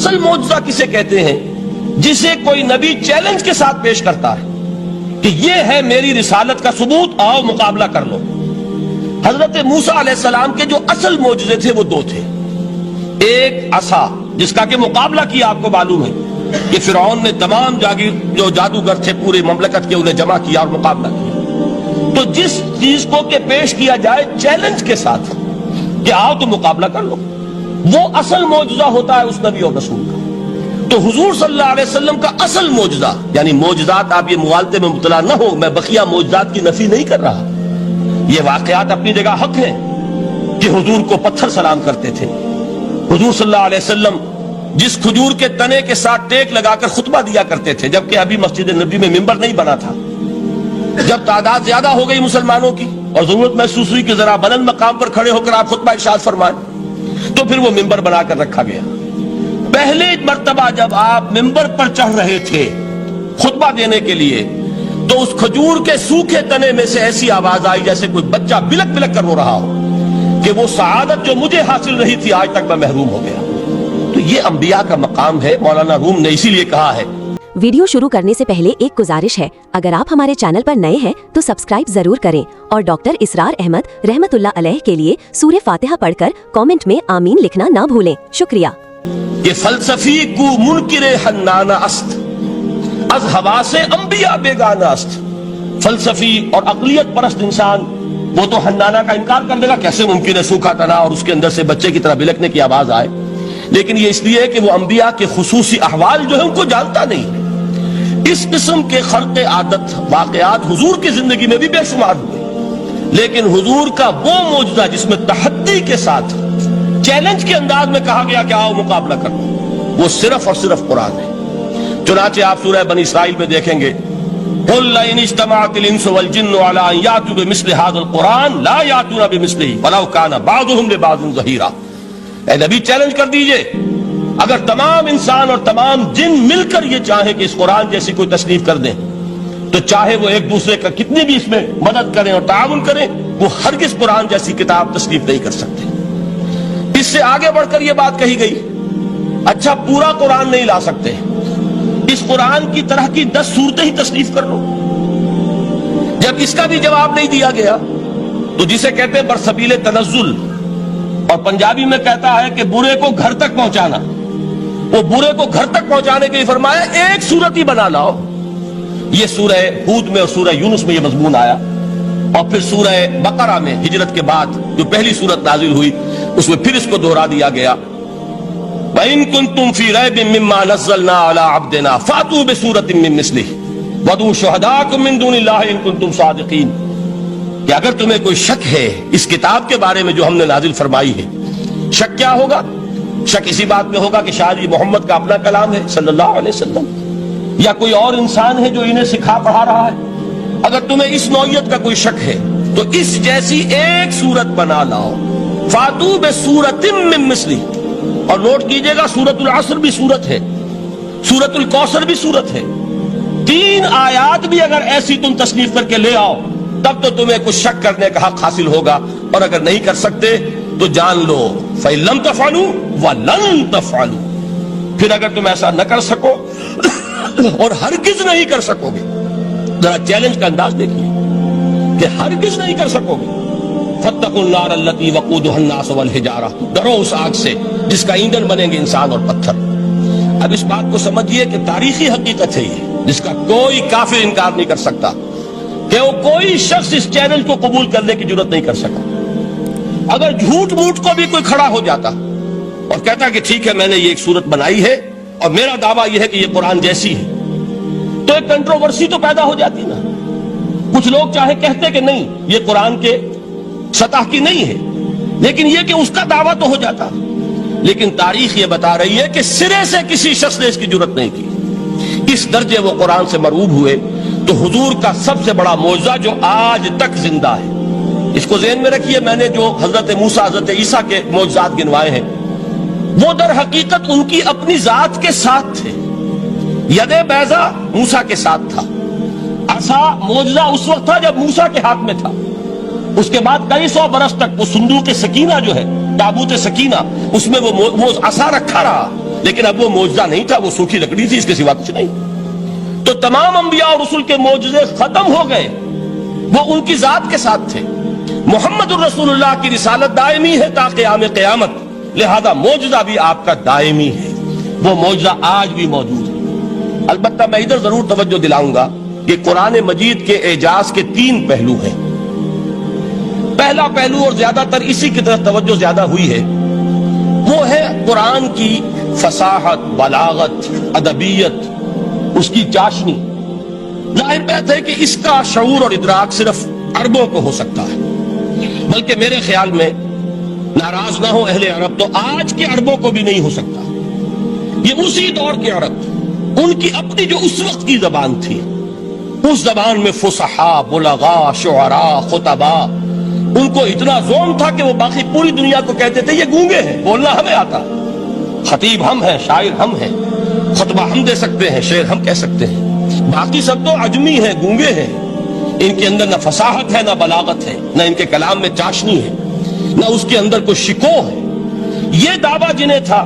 اصل معجزہ کسے کہتے ہیں؟ جسے کوئی نبی چیلنج کے ساتھ پیش کرتا ہے کہ یہ ہے میری رسالت کا ثبوت، آؤ مقابلہ کر لو۔ حضرت موسیٰ علیہ السلام کے جو اصل معجزے تھے وہ دو تھے۔ ایک عصا، جس کا کہ مقابلہ کیا، آپ کو معلوم ہے کہ فرعون نے تمام جو جادوگر تھے پورے مملکت کے انہیں جمع کیا اور مقابلہ کیا۔ تو جس چیز کو کہ پیش کیا جائے چیلنج کے ساتھ کہ آؤ تو مقابلہ کر لو، وہ اصل معجزہ ہوتا ہے اس نبی اور رسول کا۔ تو حضور صلی اللہ علیہ وسلم کا اصل معجزہ، یعنی معجزات، آپ یہ مغالطے میں مبتلا نہ ہو، میں بقیہ معجزات کی نفی نہیں کر رہا، یہ واقعات اپنی جگہ حق ہیں کہ حضور کو پتھر سلام کرتے تھے۔ حضور صلی اللہ علیہ وسلم جس کھجور کے تنے کے ساتھ ٹیک لگا کر خطبہ دیا کرتے تھے، جبکہ ابھی مسجد نبی میں ممبر نہیں بنا تھا، جب تعداد زیادہ ہو گئی مسلمانوں کی اور ضرورت محسوس ہوئی کہ ذرا بلند مقام پر کھڑے ہو کر آپ خطبہ ارشاد فرمائیں، تو پھر وہ ممبر بنا کر رکھا گیا۔ پہلے مرتبہ جب آپ ممبر پر چڑھ رہے تھے خطبہ دینے کے لیے، تو اس کھجور کے سوکھے تنے میں سے ایسی آواز آئی جیسے کوئی بچہ بلک بلک کر رو رہا ہو کہ وہ سعادت جو مجھے حاصل رہی تھی آج تک میں محروم ہو گیا۔ تو یہ انبیاء کا مقام ہے۔ مولانا روم نے اسی لیے کہا ہے۔ ویڈیو شروع کرنے سے پہلے ایک گزارش ہے، اگر آپ ہمارے چینل پر نئے ہیں تو سبسکرائب ضرور کریں اور ڈاکٹر اسرار احمد رحمت اللہ علیہ کے لیے سورہ فاتحہ پڑھ کر کامنٹ میں آمین لکھنا نہ بھولیں۔ شکریہ۔ کہ فلسفی کو منکر حنانہ است، از حواس انبیاء بیگانہ است۔ فلسفی اور عقلیت پرست انسان وہ تو حنانہ کا انکار کر دے گا، کیسے ممکن ہے سوکھا تنا اور اس کے اندر سے بچے کی طرح بلکنے کی آواز آئے، لیکن یہ اس لیے کہ وہ انبیاء کے خصوصی احوال جو ہے ان کو جانتا نہیں۔ اس قسم کے خرق عادت واقعات حضور کی زندگی میں بھی بے شمار ہوئے، لیکن حضور کا وہ معجزہ جس میں تحدی کے ساتھ چیلنج کے انداز میں کہا گیا کہ آؤ مقابلہ کرو، وہ صرف اور صرف قرآن ہے۔ چنانچہ آپ سورہ بنی اسرائیل میں دیکھیں گے، قُلْ لَئِنِ اجْتَمَعَتِ الْإِنسُ وَالْجِنُّ عَلَىٰ أَن يَأْتُوا بِمِثْلِ هَٰذَا الْقُرْآنِ لَا يَأْتُونَ بِمِثْلِهِ وَلَوْ كَانَ بَعْضُهُمْ لِبَعْضٍ ظَهِيرًا۔ اے نبی چیلنج کر دیجئے، اگر تمام انسان اور تمام جن مل کر یہ چاہیں کہ اس قرآن جیسی کوئی تصنیف کر دیں، تو چاہے وہ ایک دوسرے کا کتنی بھی اس میں مدد کریں اور تعاون کریں، وہ ہرگز قرآن جیسی کتاب تصنیف نہیں کر سکتے۔ اس سے آگے بڑھ کر یہ بات کہی گئی، اچھا پورا قرآن نہیں لا سکتے، اس قرآن کی طرح کی 10 صورتیں ہی تصنیف کر لو۔ جب اس کا بھی جواب نہیں دیا گیا تو جسے کہتے ہیں برسبیل تنزل، اور پنجابی میں کہتا ہے کہ برے کو گھر تک پہنچانا، وہ برے کو گھر تک پہنچانے کے لیے فرمایا ایک صورت ہی بنا لاؤ۔ یہ سورہ ہود میں اور سورہ یونس میں یہ مضمون آیا، اور پھر سورہ بقرہ میں ہجرت کے بعد جو پہلی سورت نازل ہوئی اس میں پھر اس کو دہرا دیا گیا، وَإِن كُنتُمْ فِي رَيْبٍ مِّمَّا نَزَّلْنَا عَلَىٰ عَبْدِنَا فَأْتُوا بِسُورَةٍ مِّن مِّثْلِهِ وَادْعُوا شُهَدَاءَكُم مِّن دُونِ اللَّهِ إِن كُنتُمْ صَادِقِينَ۔ کہ اگر تمہیں کوئی شک ہے اس کتاب کے بارے میں جو ہم نے نازل فرمائی ہے، شک کیا ہوگا؟ شک اسی بات میں ہوگا کہ شاید یہ محمد کا اپنا کلام ہے صلی اللہ علیہ وسلم، یا کوئی اور انسان ہے جو انہیں سکھا پڑھا رہا ہے۔ اگر تمہیں اس نوعیت کا کوئی شک ہے تو اس جیسی ایک صورت بنا لاؤ، فَأْتُوا بِسُورَةٍ مِّن مِّثْلِهِ۔ اور نوٹ کیجئے گا سورۃ العصر بھی سورت ہے، سورۃ الکوثر بھی سورت ہے، 3 آیات بھی اگر ایسی تم تصنیف کر کے لے آؤ تب تو تمہیں کچھ شک کرنے کا حق حاصل ہوگا، اور اگر نہیں کر سکتے تو جان لو فَإِن لَمْ تَفْعَلُوا وَلَن تَفْعَلُوا۔ پھر اگر تم ایسا نہ کر سکو اور ہرگز نہیں کر سکو گے، ذرا چیلنج کا انداز دیکھیے کہ ہرگز نہیں کر سکو گے، فَاتَّقُوا النَّارَ الَّتِي وَقُودُهَا النَّاسُ وَالْحِجَارَةُ، ڈرو اس آگ سے جس کا ایندھن بنیں گے انسان اور پتھر۔ اب اس بات کو سمجھیے کہ تاریخی حقیقت ہے یہ، جس کا کوئی کافر انکار نہیں کر سکتا، کہ وہ کوئی شخص اس چیلنج کو قبول کرنے کی جرات نہیں کر سکا۔ اگر جھوٹ موٹ کو بھی کوئی کھڑا ہو جاتا اور کہتا کہ ٹھیک ہے میں نے یہ ایک صورت بنائی ہے اور میرا دعویٰ یہ ہے کہ یہ قرآن جیسی ہے، تو ایک کنٹروورسی تو پیدا ہو جاتی نا۔ کچھ لوگ چاہے کہتے کہ نہیں یہ قرآن کے سطح کی نہیں ہے، لیکن یہ کہ اس کا دعویٰ تو ہو جاتا۔ لیکن تاریخ یہ بتا رہی ہے کہ سرے سے کسی شخص نے اس کی جرات نہیں کی، اس درجے وہ قرآن سے مرعوب ہوئے۔ تو حضور کا سب سے بڑا معجزہ جو آج تک زندہ ہے، اس کو ذہن میں رکھیے، میں نے جو حضرت موسیٰ حضرت عیسیٰ کے معجزات گنوائے ہیں وہ در حقیقت ان کی اپنی ذات کے ساتھ تھے۔ ید بیضا موسیٰ کے ساتھ تھا، عصا معجزہ اس وقت تھا جب موسیٰ کے ہاتھ میں تھا، اس کے بعد کئی سو برس تک وہ صندوق سکینہ جو ہے، تابوت سکینہ، اس میں وہ عصا رکھا رہا، لیکن اب وہ معجزہ نہیں تھا، وہ سوکھی لکڑی تھی، اس کے سوا کچھ نہیں. تو تمام انبیاء اور رسول کے معجزے ختم ہو گئے، وہ ان کی ذات کے ساتھ تھے. محمد الرسول اللہ کی رسالت دائمی ہے تا قیام قیامت، لہذا معجزہ بھی آپ کا دائمی ہے، وہ معجزہ آج بھی موجود ہے. البتہ میں ادھر ضرور توجہ دلاؤں گا کہ قرآن مجید کے اعجاز کے 3 پہلو ہیں. پہلا پہلو، اور زیادہ تر اسی کی طرف توجہ زیادہ ہوئی ہے، وہ ہے قرآن کی فصاحت، بلاغت، ادبیت، اس کی چاشنی. ظاہر بات ہے کہ اس کا شعور اور ادراک صرف عربوں کو ہو سکتا ہے، بلکہ میرے خیال میں ناراض نہ ہو اہل عرب تو آج کے عربوں کو بھی نہیں ہو سکتا. یہ اسی دور کے عرب، ان کی اپنی جو اس وقت کی زبان تھی، اس زبان میں فصحاء، بلغاء، شعراء، خطباء، ان کو اتنا ذوق تھا کہ وہ باقی پوری دنیا کو کہتے تھے یہ گونگے ہیں، بولنا ہمیں آتا، خطیب ہم ہیں، شاعر ہم ہیں، خطبہ ہم دے سکتے ہیں، شعر ہم کہہ سکتے ہیں، باقی سب تو عجمی ہیں، گونگے ہیں. ان کے اندر نہ فصاحت ہے، نہ بلاغت ہے، نہ ان کے کلام میں چاشنی ہے، نہ اس کے اندر کوئی شکو ہے. یہ دعویٰ جنہیں تھا،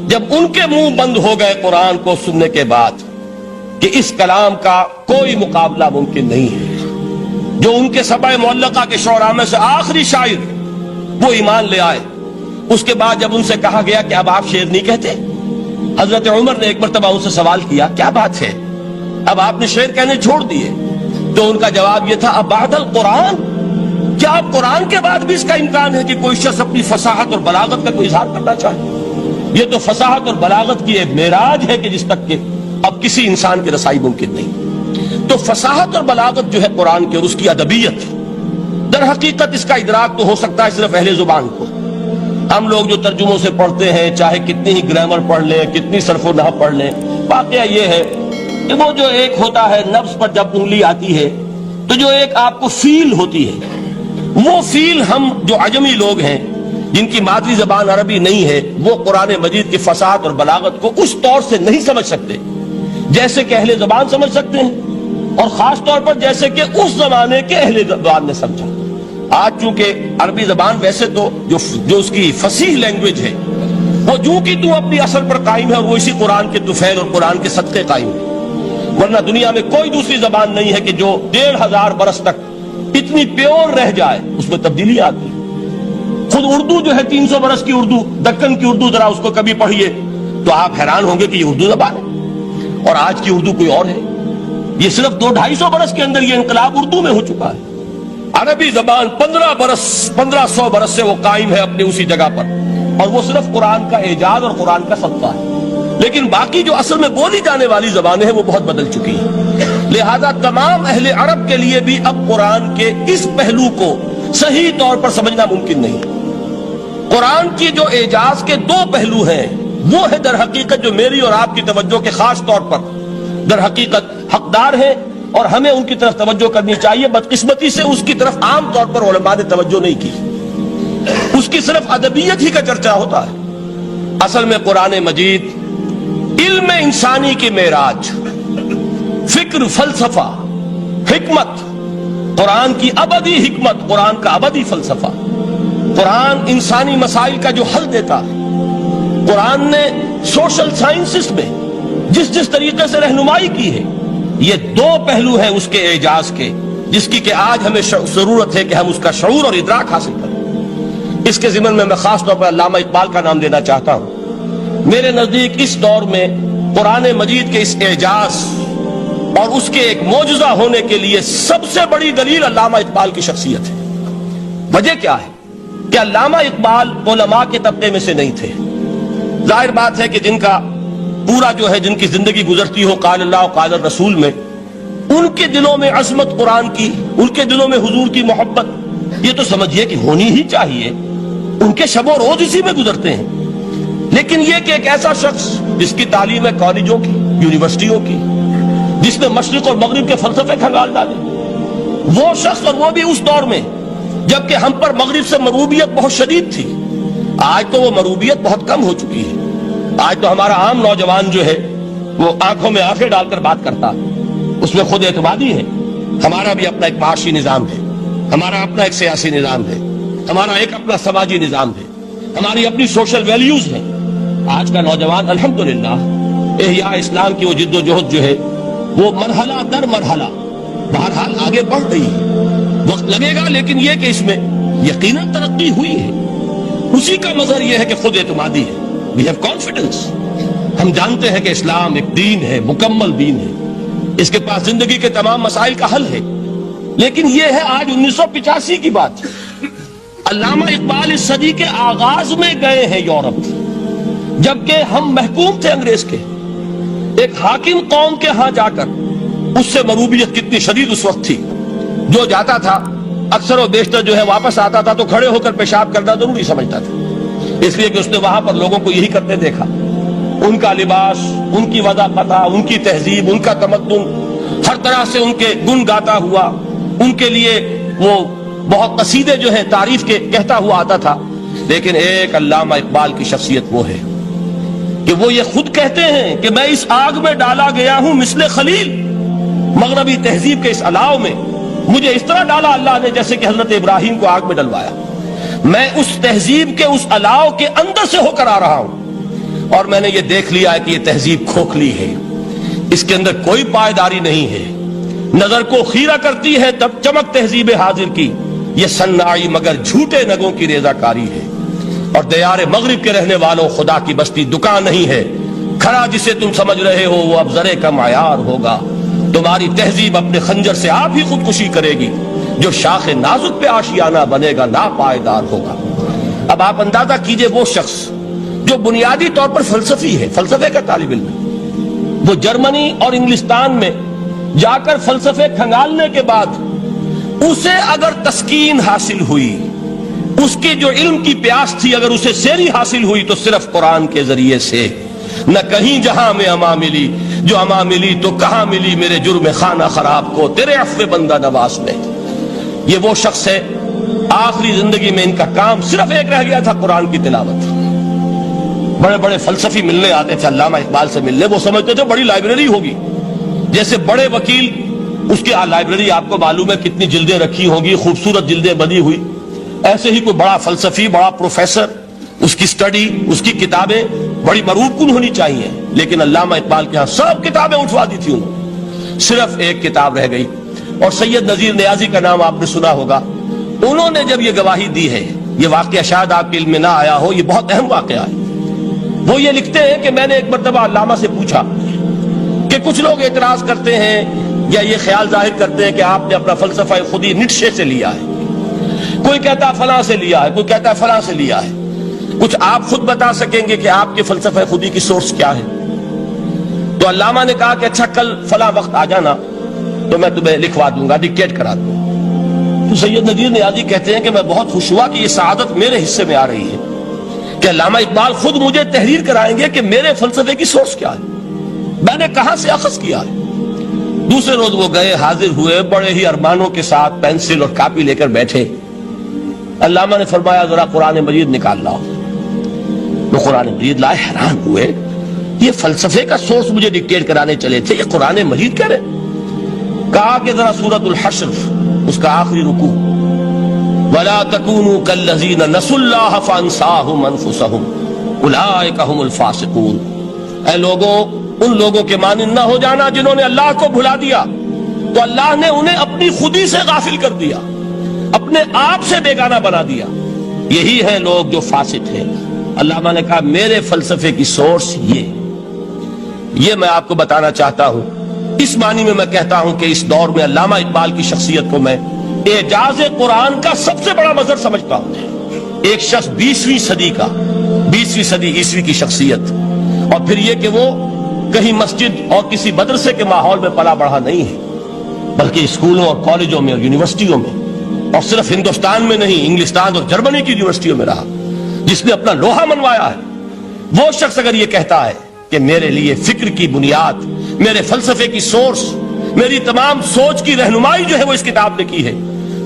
جب ان کے منہ بند ہو گئے قرآن کو سننے کے بعد کہ اس کلام کا کوئی مقابلہ ممکن نہیں ہے، جو ان کے سبع معلقہ کے شعراء میں سے آخری شاعر وہ ایمان لے آئے. اس کے بعد جب ان سے کہا گیا کہ اب آپ شعر نہیں کہتے، حضرت عمر نے ایک مرتبہ ان سے سوال کیا کیا بات ہے، اب آپ نے شعر کہنے چھوڑ دیے؟ تو ان کا جواب یہ تھا، اب بعد القرآن، کیا اب قرآن کے بعد بھی اس کا امکان ہے کہ کوئی شخص اپنی فصاحت اور بلاغت کا کوئی اظہار کرنا چاہے؟ یہ تو فصاحت اور بلاغت کی ایک معراج ہے کہ جس تک کہ اب کسی انسان کی رسائی ممکن نہیں. تو فصاحت اور بلاغت جو ہے قرآن کے اور اس کی ادبیت، در حقیقت اس کا ادراک تو ہو سکتا ہے صرف اہل زبان کو. ہم لوگ جو ترجموں سے پڑھتے ہیں، چاہے کتنی ہی گرامر پڑھ لیں، کتنی صرف و نحو پڑھ لیں، واقعہ یہ ہے کہ وہ جو ایک ہوتا ہے نفس پر جب انگلی آتی ہے تو جو ایک آپ کو فیل ہوتی ہے، وہ فیل ہم جو عجمی لوگ ہیں جن کی مادری زبان عربی نہیں ہے، وہ قرآن مجید کی فصاحت اور بلاغت کو اس طور سے نہیں سمجھ سکتے جیسے کہ اہل زبان سمجھ سکتے ہیں، اور خاص طور پر جیسے کہ اس زمانے کے اہل زبان نے سمجھا. آج چونکہ عربی زبان ویسے تو جو اس کی فصیح لینگویج ہے وہ جو کی تو اپنی اصل پر قائم ہے، اور وہ اسی قرآن کے طفیل اور قرآن کے صدقے قائم ہے. ورنہ دنیا میں کوئی دوسری زبان نہیں ہے کہ جو 1500 برس تک اتنی پیور رہ جائے، اس میں تبدیلی آتی. خود اردو جو ہے 300 برس کی اردو، دکن کی اردو، ذرا اس کو کبھی پڑھیے تو آپ حیران ہوں گے کہ یہ اردو زبان ہے اور آج کی اردو کوئی اور ہے. یہ صرف 200-250 برس کے اندر یہ انقلاب اردو میں ہو چکا ہے. عربی زبان 1500 برس سے وہ قائم ہے اپنی اسی جگہ پر، اور وہ صرف قرآن کا اعجاز اور قرآن کا صدقہ ہے. لیکن باقی جو اصل میں بولی جانے والی زبانیں ہیں وہ بہت بدل چکی ہیں. لہذا تمام اہل عرب کے لیے بھی اب قرآن کے اس پہلو کو صحیح طور پر سمجھنا ممکن نہیں. قرآن کی جو اعجاز کے 2 پہلو ہیں وہ ہے در حقیقت جو میری اور آپ کی توجہ کے خاص طور پر در حقیقت حقدار ہیں، اور ہمیں ان کی طرف توجہ کرنی چاہیے. بدقسمتی سے اس کی طرف عام طور پر علماء نے توجہ نہیں کی، اس کی صرف ادبیت ہی کا چرچا ہوتا ہے. اصل میں قرآن مجید علم انسانی کی معراج، فکر، فلسفہ، حکمت، قرآن کی ابدی حکمت، قرآن کا ابدی فلسفہ، قرآن انسانی مسائل کا جو حل دیتا ہے. قرآن نے سوشل سائنسز میں جس طریقے سے رہنمائی کی ہے، یہ 2 پہلو ہیں اس کے اعجاز کے، جس کی کہ آج ہمیں ضرورت ہے کہ ہم اس کا شعور اور ادراک حاصل کریں. اس کے ضمن میں خاص طور پر علامہ اقبال کا نام لینا چاہتا ہوں. میرے نزدیک اس دور میں قرآن مجید کے اس اعجاز اور اس کے ایک معجزہ ہونے کے لیے سب سے بڑی دلیل علامہ اقبال کی شخصیت ہے. وجہ کیا ہے کہ علامہ اقبال علماء کے طبقے میں سے نہیں تھے. ظاہر بات ہے کہ جن کا پورا جو ہے جن کی زندگی گزرتی ہو قال اللہ و قال الرسول میں، ان کے دلوں میں عظمت قرآن کی، ان کے دلوں میں حضور کی محبت، یہ تو سمجھیے کہ ہونی ہی چاہیے. ان کے شب و روز اسی میں گزرتے ہیں. لیکن یہ کہ ایک ایسا شخص جس کی تعلیم ہے کالجوں کی، یونیورسٹیوں کی، جس نے مشرق اور مغرب کے فلسفے کھنگال ڈالے، وہ شخص، اور وہ بھی اس دور میں جبکہ ہم پر مغرب سے مروبیت بہت شدید تھی. آج تو وہ مروبیت بہت کم ہو چکی ہے. آج تو ہمارا عام نوجوان جو ہے وہ آنکھوں میں آنکھیں ڈال کر بات کرتا، اس میں خود اعتمادی ہے. ہمارا بھی اپنا ایک معاشی نظام ہے، ہمارا اپنا ایک سیاسی نظام ہے، ہمارا ایک اپنا سماجی نظام ہے، ہماری اپنی سوشل ویلیوز ہیں. آج کا نوجوان الحمدللہ احیاء اسلام کی وہ جد و جہد جو ہے وہ مرحلہ در مرحلہ بہرحال آگے بڑھ رہی ہے. وقت لگے گا لیکن یہ کہ اس میں یقیناً ترقی ہوئی ہے. اسی کا مظہر یہ ہے کہ خود اعتمادی ہے. We have confidence. ہم جانتے ہیں کہ اسلام ایک دین ہے, مکمل دین ہے, اس کے پاس زندگی کے تمام مسائل کا حل ہے. لیکن یہ ہے آج 1985 کی بات. علامہ اقبال اس صدی کے آغاز میں گئے ہیں یورپ, جبکہ ہم محکوم تھے انگریز کے. ایک حاکم قوم کے ہاں جا کر, اس سے مروبیت کتنی شدید اس وقت تھی, جو جاتا تھا اکثر و بیشتر جو ہے واپس آتا تھا تو کھڑے ہو کر پیشاب کرنا ضروری سمجھتا تھا, اس لیے کہ اس نے وہاں پر لوگوں کو یہی کرتے دیکھا. ان کا لباس, ان کی وضاقت, ان کی تہذیب, ان کا تمدن, ہر طرح سے ان کے گن گاتا ہوا, ان کے لیے وہ بہت قصیدے جو ہیں تعریف کے کہتا ہوا آتا تھا. لیکن ایک علامہ اقبال کی شخصیت وہ ہے کہ وہ یہ خود کہتے ہیں کہ میں اس آگ میں ڈالا گیا ہوں مثل خلیل. مغربی تہذیب کے اس الاؤ میں مجھے اس طرح ڈالا اللہ نے جیسے کہ حضرت ابراہیم کو آگ میں ڈلوایا. میں اس تہذیب کے اس الاؤ کے اندر سے ہو کر آ رہا ہوں, اور میں نے یہ دیکھ لیا ہے کہ یہ تہذیب کھوکھلی ہے, اس کے اندر کوئی پائیداری نہیں ہے, نظر کو خیرہ کرتی ہے تب چمک تہذیب حاضر کی, یہ صناعی مگر جھوٹے نگوں کی ریزہ کاری ہے. اور دیار مغرب کے رہنے والوں, خدا کی بستی دکان نہیں ہے, کھڑا جسے تم سمجھ رہے ہو وہ اب زرے کا معیار ہوگا. تمہاری تہذیب اپنے خنجر سے آپ ہی خودکشی کرے گی, جو شاخ نازک پہ آشیانہ بنے گا ناپائیدار ہوگا. اب آپ اندازہ کیجئے وہ شخص جو بنیادی طور پر فلسفی ہے, فلسفے کا طالب علم ہے, وہ جرمنی اور انگلستان میں جا کر فلسفے کھنگالنے کے بعد اسے اگر تسکین حاصل ہوئی, اس کی جو علم کی پیاس تھی اگر اسے سیری حاصل ہوئی تو صرف قرآن کے ذریعے سے. نہ کہیں جہاں میں اما ملی, جو اما ملی تو کہاں ملی میرے جرم خانہ خراب کو تیرے عفو بندہ نواز میں. یہ وہ شخص ہے, آخری زندگی میں ان کا کام صرف ایک رہ گیا تھا, قرآن کی تلاوت. بڑے بڑے فلسفی ملنے آتے تھے علامہ اقبال سے ملنے, وہ سمجھتے تھے بڑی لائبریری ہوگی, جیسے بڑے وکیل اس کی لائبریری آپ کو معلوم ہے کتنی جلدیں رکھی ہوگی, خوبصورت جلدیں بنی ہوئی, ایسے ہی کوئی بڑا فلسفی, بڑا پروفیسر, اس کی سٹڈی, اس کی کتابیں بڑی مروب کن ہونی چاہیے. لیکن علامہ اقبال کے ہاں سب کتابیں اٹھوا دی تھی انہوں نے, صرف ایک کتاب رہ گئی. اور سید نذیر نیازی کا نام آپ نے سنا ہوگا, انہوں نے جب یہ گواہی دی ہے, یہ واقعہ شاید آپ کے علم میں نہ آیا ہو, یہ بہت اہم واقعہ ہے. وہ یہ لکھتے ہیں کہ میں نے ایک مرتبہ علامہ سے پوچھا کہ کچھ لوگ اعتراض کرتے ہیں یا یہ خیال ظاہر کرتے ہیں کہ آپ نے اپنا فلسفہ خودی نیٹشے سے لیا ہے, کوئی کہتا ہے فلاں سے لیا ہے, کوئی کہتا ہے فلاں سے لیا ہے, کچھ آپ خود بتا سکیں گے کہ آپ کے فلسفہ خودی کی سورس کیا ہے؟ تو علامہ نے کہا کہ اچھا کل فلاں وقت آ جانا تو میں تمہیں لکھوا دوں گا, ڈکٹیٹ کرا دوں. تو سید نذیر نیازی کہتے ہیں کہ میں بہت خوش ہوا کہ یہ سعادت میرے حصے میں آ رہی ہے کہ علامہ اقبال خود مجھے تحریر کرائیں گے کہ میرے فلسفے کی سورس کیا ہے, میں نے کہاں سے اخذ کیا ہے. دوسرے روز وہ گئے, حاضر ہوئے, بڑے ہی ارمانوں کے ساتھ پینسل اور کاپی لے کر بیٹھے. علامہ نے فرمایا ذرا قرآن مجید نکال لاؤ. وہ قرآن مجید لائے, حیران ہوئے, یہ فلسفے کا سورس مجھے ڈکٹیٹ کرانے چلے تھے, یہ قرآن مجید کہہ رہے. کہا کہ ذرا سورۃ الحشر اس کا آخری رکوع, وَلَا تَكُونُوا كَالَّذِينَ نَسُوا اللَّهَ فَأَنسَاهُمْ أَنفُسَهُمْ أُولَٰئِكَ هُمُ الْفَاسِقُونَ. اے لوگوں, ان لوگوں کے مانند نہ ہو جانا جنہوں نے اللہ کو بھلا دیا, تو اللہ نے انہیں اپنی خودی سے غافل کر دیا, اپنے آپ سے بیگانہ بنا دیا, یہی ہیں لوگ جو فاسق ہیں. علامہ نے کہا میرے فلسفے کی سورس یہ میں آپ کو بتانا چاہتا ہوں. اس معنی میں کہتا ہوں کہ اس دور میں علامہ اقبال کی شخصیت کو میں اعجاز قرآن کا سب سے بڑا مظہر سمجھتا ہوں. ایک شخص 20ویں صدی عیسوی کی شخصیت, اور پھر یہ کہ وہ کہیں مسجد اور کسی مدرسے کے ماحول میں پلا بڑھا نہیں ہے, بلکہ اسکولوں اور کالجوں میں اور یونیورسٹیوں میں, اور صرف ہندوستان میں نہیں انگلستان اور جرمنی کی یونیورسٹیوں میں رہا, جس نے اپنا لوہا منوایا ہے. وہ شخص اگر یہ کہتا ہے کہ میرے لیے فکر کی بنیاد, میرے فلسفے کی سورس, میری تمام سوچ کی رہنمائی جو ہے وہ اس کتاب نے کی ہے,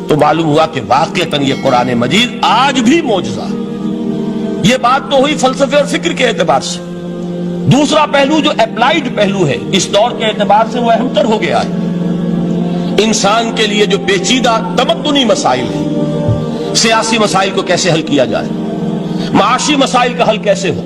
تو معلوم ہوا کہ واقعتاً یہ قرآن مجید آج بھی معجزہ. یہ بات تو ہوئی فلسفے اور فکر کے اعتبار سے. دوسرا پہلو جو اپلائیڈ پہلو ہے اس دور کے اعتبار سے وہ اہم تر ہو گیا ہے. انسان کے لیے جو پیچیدہ تمدنی مسائل ہیں, سیاسی مسائل کو کیسے حل کیا جائے, معاشی مسائل کا حل کیسے ہو,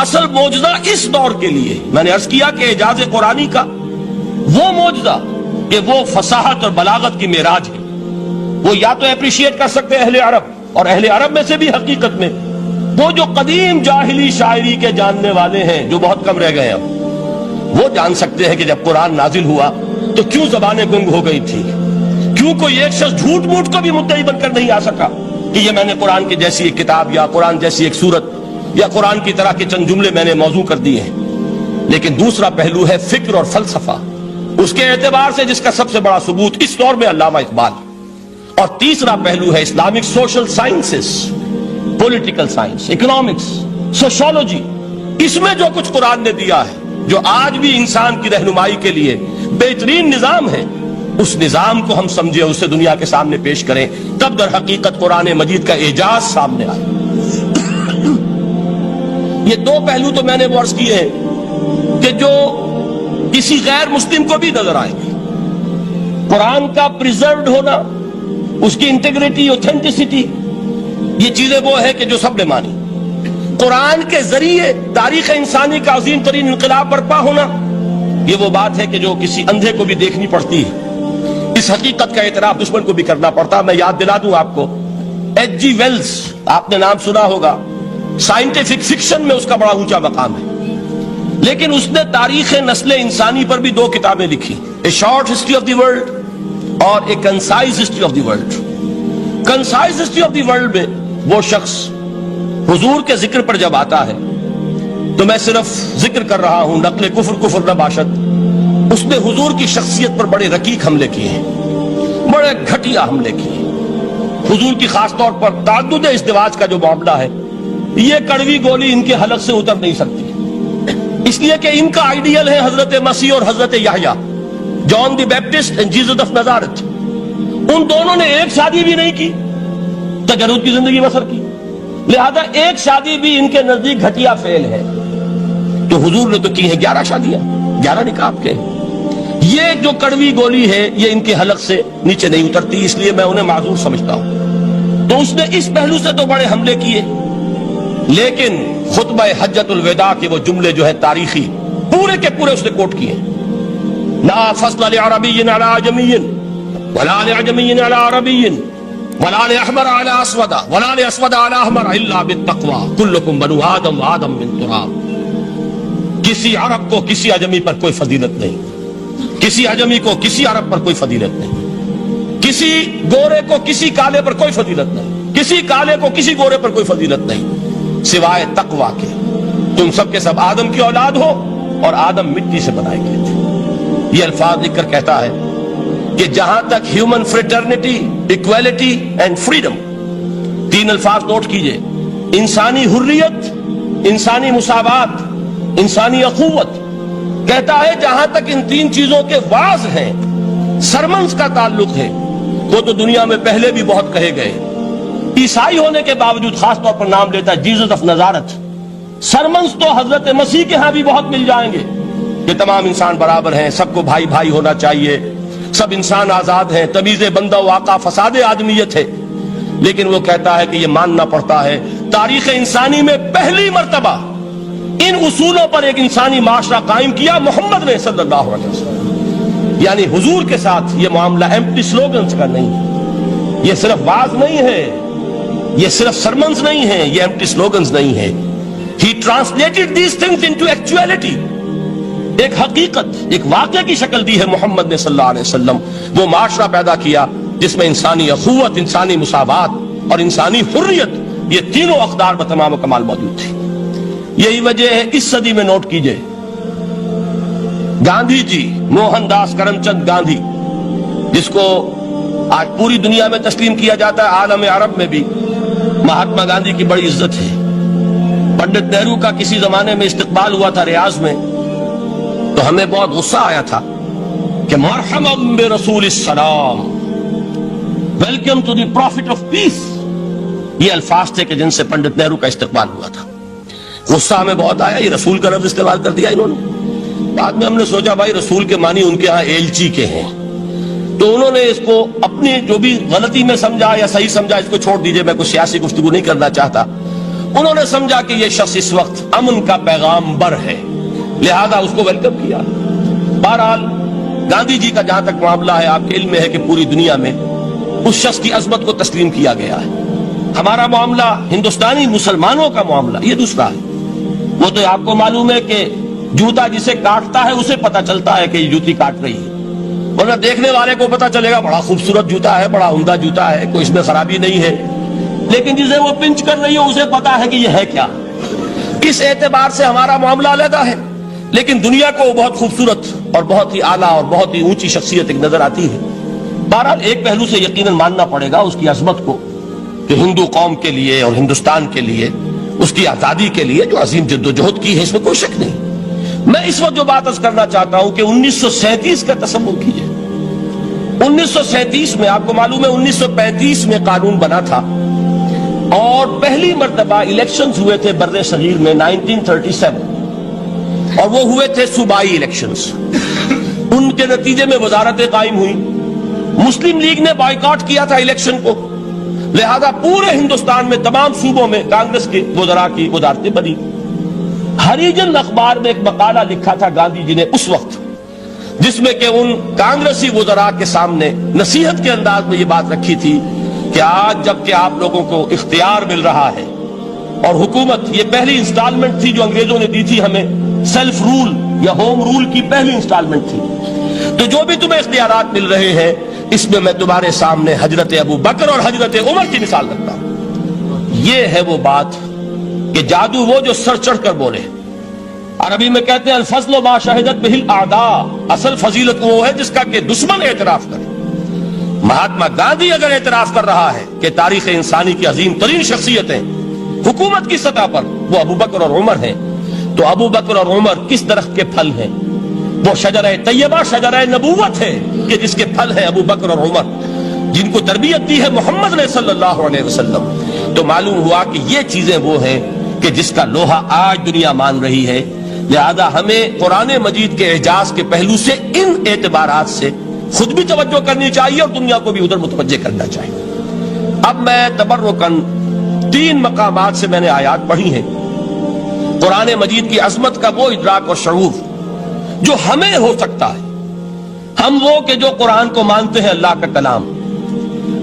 اصل معجزہ اس دور کے لیے، میں نے عرض کیا کہ اعجاز قرآنی کا وہ معجزہ کہ وہ فصاحت اور بلاغت کی معراج ہے، وہ یا تو اپریشیٹ کر سکتے اہل عرب، اور اہل عرب میں سے بھی حقیقت میں وہ جو قدیم جاہلی شاعری کے جاننے والے ہیں جو بہت کم رہ گئے ہیں، وہ جان سکتے ہیں کہ جب قرآن نازل ہوا تو کیوں زبانیں گنگ ہو گئی تھی، کیوں کوئی ایک شخص جھوٹ موٹ کو بھی مدعی بن کر نہیں آ سکا کہ یہ میں نے قرآن کی جیسی ایک کتاب یا قرآن جیسی ایک سورت یا قرآن کی طرح کے چند جملے میں نے موضوع کر دیے ہیں۔ لیکن دوسرا پہلو ہے فکر اور فلسفہ، اس کے اعتبار سے جس کا سب سے بڑا ثبوت اس دور میں علامہ اقبال، اور تیسرا پہلو ہے Islamic social sciences, political science, economics, sociology, اس میں جو کچھ قرآن نے دیا ہے جو آج بھی انسان کی رہنمائی کے لیے بہترین نظام ہے، اس نظام کو ہم سمجھے، اسے دنیا کے سامنے پیش کریں، تب در حقیقت قرآن مجید کا اعجاز سامنے آئے۔ یہ دو پہلو تو میں نے وہ عرض کیے ہیں کہ جو کسی غیر مسلم کو بھی نظر آئیں گے۔ قرآن کا پریزروڈ ہونا، اس کی انٹیگریٹی، اوتھینٹسٹی، یہ چیزیں وہ ہے کہ جو سب نے مانی۔ قرآن کے ذریعے تاریخ انسانی کا عظیم ترین انقلاب برپا ہونا، یہ وہ بات ہے کہ جو کسی اندھے کو بھی دیکھنی پڑتی ہے۔ اس حقیقت کا اعتراف دشمن کو بھی کرنا پڑتا۔ میں یاد دلا دوں آپ کو، ایچ جی ویلز، آپ نے نام سنا ہوگا، سائنٹیفک فکشن میں اس کا بڑا اونچا مقام ہے، لیکن اس نے تاریخ نسل انسانی پر بھی دو کتابیں لکھی، a short history of the world اور a concise history of the world. Concise history of the world میں وہ شخص حضور کے ذکر پر جب آتا ہے تو میں صرف ذکر کر رہا ہوں، نقل کفر نہ باشد، اس نے حضور کی شخصیت پر بڑے رقیق حملے کیے ہیں، بڑے گھٹیا حملے کیے ہیں۔ حضور کی خاص طور پر تعدد ازدواج کا جو معاملہ ہے، یہ کڑوی گولی ان کے حلق سے اتر نہیں سکتی، اس لیے کہ ان کا آئیڈیل ہے حضرت مسیح اور حضرت یحییٰ، جان دی بیپٹسٹ اینڈ جیسس آف نزارت۔ ان دونوں نے ایک شادی بھی نہیں کی، تجرد کی زندگی بسر کی، لہذا ایک شادی بھی ان کے نزدیک گھٹیا فعل ہے۔ تو حضور نے تو کی ہے 11 شادیاں، 11 نکاح کے۔ یہ جو کڑوی گولی ہے یہ ان کے حلق سے نیچے نہیں اترتی، اس لیے میں انہیں معذور سمجھتا ہوں۔ تو اس نے اس پہلو سے تو بڑے حملے کیے، لیکن خطبہ حجۃ الوداع کے وہ جملے جو ہے تاریخی، پورے کے پورے اس نے کوٹ کیے، لا فصل لعربی علی عجمی ولا لعجمی علی عربی ولا لأحمر على اسود ولا لأسود على احمر الا بالتقوى كلكم بنو آدم وآدم من تراب۔ کسی عرب کو کسی عجمی پر کوئی فضیلت نہیں، کسی عجمی کو کسی عرب پر کوئی فضیلت نہیں، کسی گورے کو کسی کالے پر کوئی فضیلت نہیں، کسی کالے کو کسی گورے پر کوئی فضیلت نہیں سوائے تقوی کے۔ تم سب کے سب آدم کی اولاد ہو اور آدم مٹی سے بنائے گئے تھے۔ یہ الفاظ لکھ کر کہتا ہے کہ جہاں تک human fraternity, equality and freedom, تین الفاظ نوٹ کیجئے، انسانی حریت، انسانی مساوات، انسانی اخوت، کہتا ہے جہاں تک ان تین چیزوں کے واز ہیں، سرمنز کا تعلق ہے، وہ تو دنیا میں پہلے بھی بہت کہے گئے۔ عیسائی ہونے کے باوجود خاص طور پر نام لیتا ہے جیسس آف نزارت۔ سرمنز تو حضرت مسیح کے ہاں بھی بہت مل جائیں گے کہ تمام انسان برابر ہیں، سب کو بھائی بھائی ہونا چاہیے، سب انسان آزاد ہیں، تمیز بندہ و آقا فساد آدمیت ہے۔ لیکن وہ کہتا ہے کہ یہ ماننا پڑتا ہے تاریخ انسانی میں پہلی مرتبہ ان اصولوں پر ایک انسانی معاشرہ قائم کیا محمد نے صلی اللہ علیہ وسلم۔ یعنی حضور کے ساتھ یہ معاملہ ایمپٹی سلوگنز کا نہیں ہے، یہ صرف واز نہیں ہے، یہ صرف سرمنز نہیں ہے، یہ ایمپٹی سلوگنز نہیں ہے۔ He translated these things into actuality۔ ایک حقیقت، ایک واقعہ کی شکل دی ہے محمد نے صلی اللہ علیہ وسلم۔ وہ معاشرہ پیدا کیا جس میں انسانی اخوت، انسانی مساوات اور انسانی حریت، یہ تینوں اقدار بتمام و کمال موجود تھی۔ یہی وجہ ہے اس صدی میں نوٹ کیجئے، گاندھی جی، موہن داس کرم چند گاندھی، جس کو آج پوری دنیا میں تسلیم کیا جاتا ہے، عالم عرب میں بھی مہاتما گاندھی کی بڑی عزت ہے۔ پنڈت نہرو کا کسی زمانے میں استقبال ہوا تھا ریاض میں، تو ہمیں بہت غصہ آیا تھا کہ مرحبا برسول السلام، welcome to the prophet of peace, یہ الفاظ تھے کہ جن سے پنڈت نہرو کا استقبال ہوا تھا۔ غصہ ہمیں بہت آیا، یہ رسول کا لفظ استعمال کر دیا انہوں نے۔ بعد میں ہم نے سوچا بھائی رسول کے معنی ان کے ہاں ایلچی کے ہیں، تو انہوں نے اس کو اپنی جو بھی غلطی میں سمجھا یا صحیح سمجھا اس کو چھوڑ دیجئے، میں کوئی سیاسی گفتگو نہیں کرنا چاہتا۔ انہوں نے سمجھا کہ یہ شخص اس وقت امن کا پیغام بر ہے، لہذا اس کو ویلکم کیا۔ بہرحال گاندھی جی کا جہاں تک معاملہ ہے، آپ کے علم میں ہے کہ پوری دنیا میں اس شخص کی عظمت کو تسلیم کیا گیا ہے۔ ہمارا معاملہ ہندوستانی مسلمانوں کا معاملہ یہ دوسرا ہے۔ وہ تو آپ کو معلوم ہے کہ جوتا جسے کاٹتا ہے اسے پتا چلتا ہے کہ یہ جوتی کاٹ رہی ہے، ورنہ دیکھنے والے کو پتا چلے گا بڑا خوبصورت جوتا ہے، بڑا عمدہ جوتا ہے، کوئی اس میں خرابی نہیں ہے، لیکن جسے وہ پنچ کر رہی ہے اسے پتا ہے کہ یہ ہے کیا۔ اس اعتبار سے ہمارا معاملہ علیحدہ ہے، لیکن دنیا کو وہ بہت خوبصورت اور بہت ہی اعلیٰ اور بہت ہی اونچی شخصیت ایک نظر آتی ہے۔ بہرحال ایک پہلو سے یقیناً ماننا پڑے گا اس کی عظمت کو، کہ ہندو قوم کے لیے اور ہندوستان کے لیے، اس کی آزادی کے لیے جو عظیم جدوجہد کی ہے، اس میں کوئی شک نہیں۔ میں اس وقت جو بات عرض کرنا چاہتا ہوں کہ 1937 کا تصور کیجئے۔ 1937 میں آپ کو معلوم ہے 1935 میں قانون بنا تھا، اور پہلی مرتبہ الیکشنز ہوئے تھے بر صغیر میں 1937، اور وہ ہوئے تھے صوبائی الیکشنز۔ ان کے نتیجے میں وزارتیں قائم ہوئی، مسلم لیگ نے بائیکاٹ کیا تھا الیکشن کو، لہذا پورے ہندوستان میں تمام صوبوں میں کانگریس کے وزراء کی وزارتیں بنی۔ ہریجن اخبار میں ایک مقالہ لکھا تھا گاندھی جی نے اس وقت، جس میں کہ ان کانگریسی وزراء کے سامنے نصیحت کے انداز میں یہ بات رکھی تھی کہ آج جب کہ آپ لوگوں کو اختیار مل رہا ہے اور حکومت، یہ پہلی انسٹالمنٹ تھی جو انگریزوں نے دی تھی ہمیں، سیلف رول یا ہوم رول کی پہلی انسٹالمنٹ تھی، تو جو بھی تمہیں اختیارات مل رہے ہیں اس میں میں تمہارے سامنے حضرت ابو بکر اور حضرت عمر کی مثال رکھتا ہوں۔ یہ ہے وہ بات کہ جادو وہ جو سر چڑھ کر بولے۔ عربی میں کہتے ہیں الفضل ما شہدت بہ الاعداء، اصل فضیلت وہ ہے جس کا کہ دشمن اعتراف کرے۔ مہاتما گاندھی اگر اعتراف کر رہا ہے کہ تاریخ انسانی کی عظیم ترین شخصیتیں حکومت کی سطح پر وہ ابو بکر اور عمر ہیں، تو ابو بکر اور عمر کس درخت کے پھل ہیں؟ وہ شجرہ طیبہ، شجرہ نبوت ہے کہ جس کے پھل ہیں ابو بکر اور عمر، جن کو تربیت دی ہے محمد نے صلی اللہ علیہ وسلم۔ تو معلوم ہوا کہ یہ چیزیں وہ ہیں کہ جس کا لوہا آج دنیا مان رہی ہے، لہذا ہمیں قرآن مجید کے اعجاز کے پہلو سے ان اعتبارات سے خود بھی توجہ کرنی چاہیے اور دنیا کو بھی ادھر متوجہ کرنا چاہیے۔ اب میں تبرکاً 3 مقامات سے میں نے آیات پڑھی ہیں، قرآن مجید کی عظمت کا وہ ادراک اور شعور جو ہمیں ہو سکتا ہے، ہم وہ کہ جو قرآن کو مانتے ہیں اللہ کا کلام،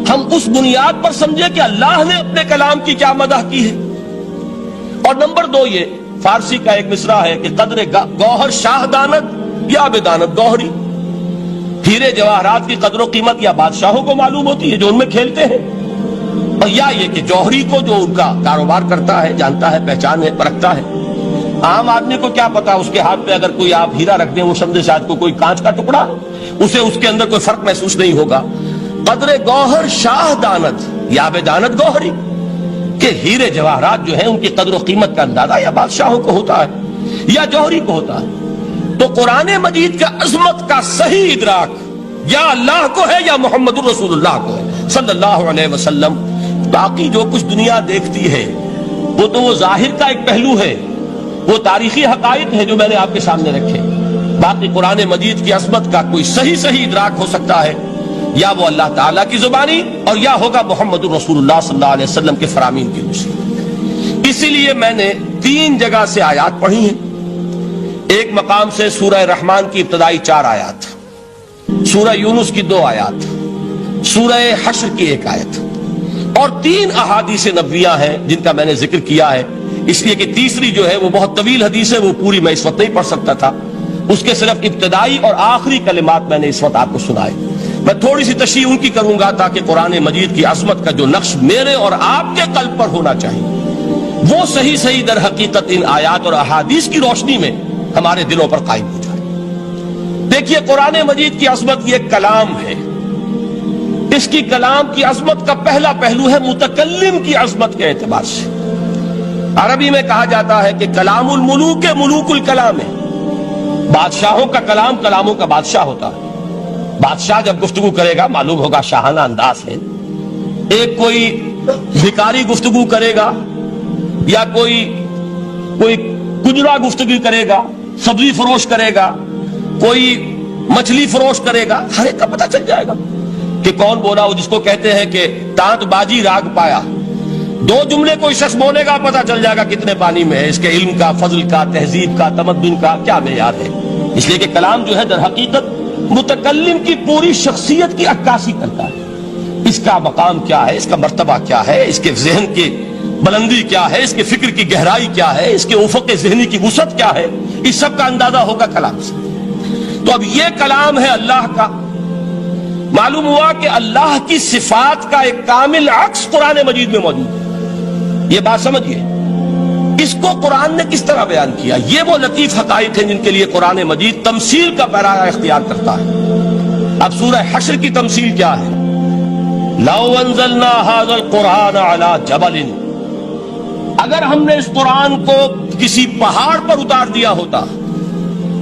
ہم اس بنیاد پر سمجھے کہ اللہ نے اپنے کلام کی کیا مدح کی ہے۔ اور نمبر 2 یہ فارسی کا ایک مصرع ہے کہ قدر گوہر شاہ دانت یا بدانت گوہری، ہیرے جواہرات کی قدر و قیمت یا بادشاہوں کو معلوم ہوتی ہے جو ان میں کھیلتے ہیں، اور یا یہ کہ جوہری کو جو ان کا کاروبار کرتا ہے، جانتا ہے، پہچان ہے، پرکھتا ہے۔ عام آدمی کو کیا پتا، اس کے ہاتھ پہ اگر کوئی آپ ہیرا رکھ دیں وہ سمجھے شاید کو کوئی کانچ کا ٹکڑا، اسے اس کے اندر کوئی فرق محسوس نہیں ہوگا۔ قدر گوہر شاہ دانت یا بدانت گوہری، کہ ہیرے جواہرات جو ہیں ان کی قدر و قیمت کا اندازہ یا بادشاہوں کو ہوتا ہے یا جوہری کو ہوتا ہے۔ تو قرآن مجید کا عظمت کا صحیح ادراک یا اللہ کو ہے یا محمد الرسول اللہ کو ہے صلی اللہ علیہ وسلم۔ باقی جو کچھ دنیا دیکھتی ہے وہ تو وہ ظاہر کا ایک پہلو ہے، وہ تاریخی حقائق ہیں جو میں نے آپ کے سامنے رکھے۔ باقی قرآن مجید کی عظمت کا کوئی صحیح ادراک ہو سکتا ہے یا وہ اللہ تعالیٰ کی زبانی اور یا ہوگا محمد الرسول اللہ صلی اللہ علیہ وسلم کے فرامین کی روشنی۔ اسی لیے میں نے 3 جگہ سے آیات پڑھی ہیں۔ ایک مقام سے سورہ رحمان کی ابتدائی 4 آیات، سورہ یونس کی 2 آیات، سورہ حشر کی 1 آیت، اور 3 احادیث نبویہ ہیں جن کا میں نے ذکر کیا ہے، اس لیے کہ تیسری جو ہے وہ بہت طویل حدیث ہے، وہ پوری میں اس وقت نہیں پڑھ سکتا تھا، اس کے صرف ابتدائی اور آخری کلمات میں نے اس وقت آپ کو سنائے۔ میں تھوڑی سی تشریح ان کی کروں گا تاکہ قرآن مجید کی عظمت کا جو نقش میرے اور آپ کے قلب پر ہونا چاہیے وہ صحیح در حقیقت ان آیات اور احادیث کی روشنی میں ہمارے دلوں پر قائم ہو جائے۔ دیکھیے قرآن مجید کی عظمت یہ کلام ہے، اس کی کلام کی عظمت کا پہلا پہلو ہے متکلم کی عظمت کے اعتبار سے۔ عربی میں کہا جاتا ہے کہ کلام الملوک ملوک الکلام ہے، بادشاہوں کا کلام کلاموں کا بادشاہ ہوتا ہے۔ بادشاہ جب گفتگو کرے گا معلوم ہوگا شاہانہ انداز ہے، ایک کوئی بھکاری گفتگو کرے گا یا کوئی کجرا گفتگو کرے گا، سبزی فروش کرے گا، کوئی مچھلی فروش کرے گا، ہر ایک کا پتہ چل جائے گا کہ کون بولا، وہ جس کو کہتے ہیں کہ تانت بازی راگ پایا، دو جملے کوئی شخص بولے گا پتہ چل جائے گا کتنے پانی میں ہے، اس کے علم کا، فضل کا، تہذیب کا، تمدن کا کیا معیار ہے۔ اس لیے کہ کلام جو ہے در حقیقت متکلم کی پوری شخصیت کی عکاسی کرتا ہے، اس کا مقام کیا ہے، اس کا مرتبہ کیا ہے، اس کے ذہن کی بلندی کیا ہے، اس کے فکر کی گہرائی کیا ہے، اس کے افق ذہنی کی وسعت کیا ہے، اس سب کا اندازہ ہوگا کلام سے۔ تو اب یہ کلام ہے اللہ کا۔ معلوم ہوا کہ اللہ کی صفات کا ایک کامل عکس قرآن مجید میں موجود ہے۔ یہ بات سمجھیے، اس کو قرآن نے کس طرح بیان کیا؟ یہ وہ لطیف حقائق ہیں جن کے لیے قرآن مجید تمثیل کا پیرایا اختیار کرتا ہے۔ اب سورہ حشر کی تمثیل کیا ہے؟ لو انزلنا هذا القرآن على جبل، اگر ہم نے اس قرآن کو کسی پہاڑ پر اتار دیا ہوتا،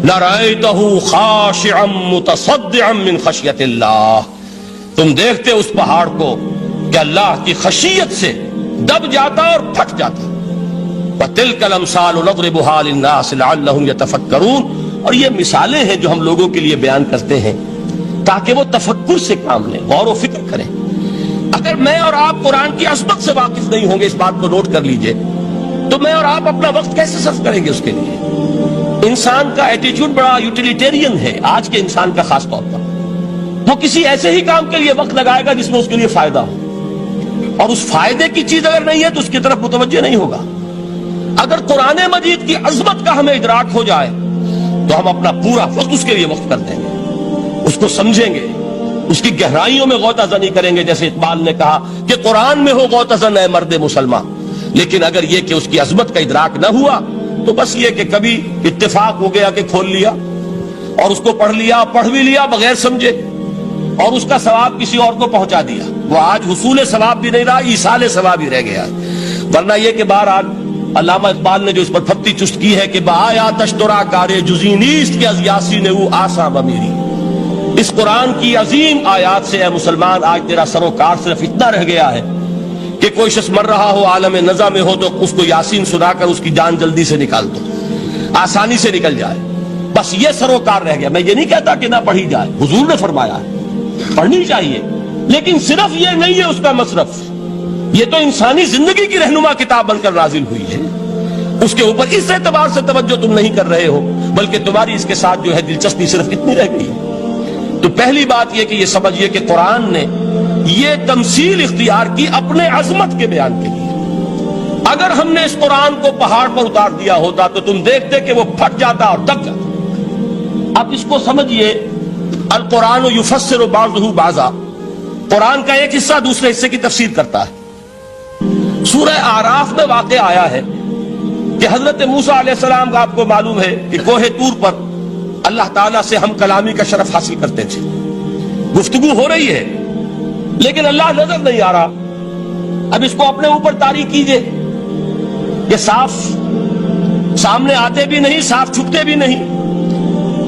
لرأيته خاشعا متصدعا من خشیت اللہ، تم دیکھتے اس پہاڑ کو کہ اللہ کی خشیت سے دب جاتا اور پھٹ جاتا۔ وَتِلْكَ الْأَمْثَالُ نَضْرِبُهَا لِلنَّاسِ لَعَلَّهُمْ يَتَفَكَّرُونَ، اور یہ مثالیں ہیں جو ہم لوگوں کے لیے بیان کرتے ہیں تاکہ وہ تفکر سے کام لیں، غور و فکر کریں۔ اگر میں اور آپ قرآن کی عظمت سے واقف نہیں ہوں گے، اس بات کو نوٹ کر لیجئے، تو میں اور آپ اپنا وقت کیسے صرف کریں گے اس کے لیے؟ انسان کا ایٹیچیوڈ بڑا یوٹیلیٹیرین ہے، آج کے انسان کا خاص طور پر۔ وہ کسی ایسے ہی کام کے لیے وقت لگائے گا جس میں اس کے لیے فائدہ ہو، اور اس فائدے کی چیز اگر نہیں ہے تو اس کی طرف متوجہ نہیں ہوگا۔ اگر قرآن مجید کی عظمت کا ہمیں ادراک ہو جائے تو ہم اپنا پورا وقت اس کے لیے وقف کر دیں گے، اس کو سمجھیں گے، اس کی گہرائیوں میں غوطہ زنی کریں گے، جیسے اقبال نے کہا کہ قرآن میں ہو غوطہ زن اے مرد مسلمان۔ لیکن اگر یہ کہ اس کی عظمت کا ادراک نہ ہوا تو بس یہ کہ کبھی اتفاق ہو گیا کہ کھول لیا اور اس کو پڑھ لیا، پڑھ بھی لیا بغیر سمجھے، اور اس کا ثواب کسی اور کو پہنچا دیا، وہ آج حصول ثواب بھی نہیں رہا، ایصال ثواب ہی رہ گیا۔ ورنہ یہ کہ بہرحال علامہ اقبال نے جو اس پر پھپتی چست کی ہے کہ بآیا تشترا کارے جزی نیست کہ از یاسین او آساں بمیری، اس قرآن کی عظیم آیات سے اے مسلمان آج تیرا سروکار صرف اتنا رہ گیا ہے کہ کوئی شخص مر رہا ہو، عالم نزا میں ہو، تو اس کو یاسین سنا کر اس کی جان جلدی سے نکال دو، آسانی سے نکل جائے، بس یہ سروکار رہ گیا۔ میں یہ نہیں کہتا کہ نہ پڑھی جائے، حضور نے فرمایا ہے پڑھنی چاہیے، لیکن صرف یہ نہیں ہے اس کا مصرف، یہ تو انسانی زندگی کی رہنما کتاب بن کر نازل ہوئی ہے، اس کے اوپر اس اعتبار سے توجہ تم نہیں کر رہے ہو، بلکہ تمہاری اس کے ساتھ جو ہے دلچسپی صرف اتنی رہ گئی ہے۔ تو پہلی بات یہ کہ یہ سمجھیے کہ قرآن نے یہ تمثیل اختیار کی اپنے عظمت کے بیان کے لیے۔ اگر ہم نے اس قرآن کو پہاڑ پر اتار دیا ہوتا تو تم دیکھتے کہ وہ پھٹ جاتا اور دب جاتا۔ اب اس کو سمجھیے، القرآن یفسر بعضہ بعضا، قرآن کا ایک حصہ دوسرے حصے کی تفسیر کرتا ہے۔ سورہ اعراف میں واقع آیا ہے کہ حضرت موسیٰ علیہ السلام کا آپ کو معلوم ہے کہ کوہ طور پر اللہ تعالیٰ سے ہم کلامی کا شرف حاصل کرتے تھے، گفتگو ہو رہی ہے لیکن اللہ نظر نہیں آ رہا۔ اب اس کو اپنے اوپر طاری کیجئے، یہ صاف سامنے آتے بھی نہیں، صاف چھپتے بھی نہیں۔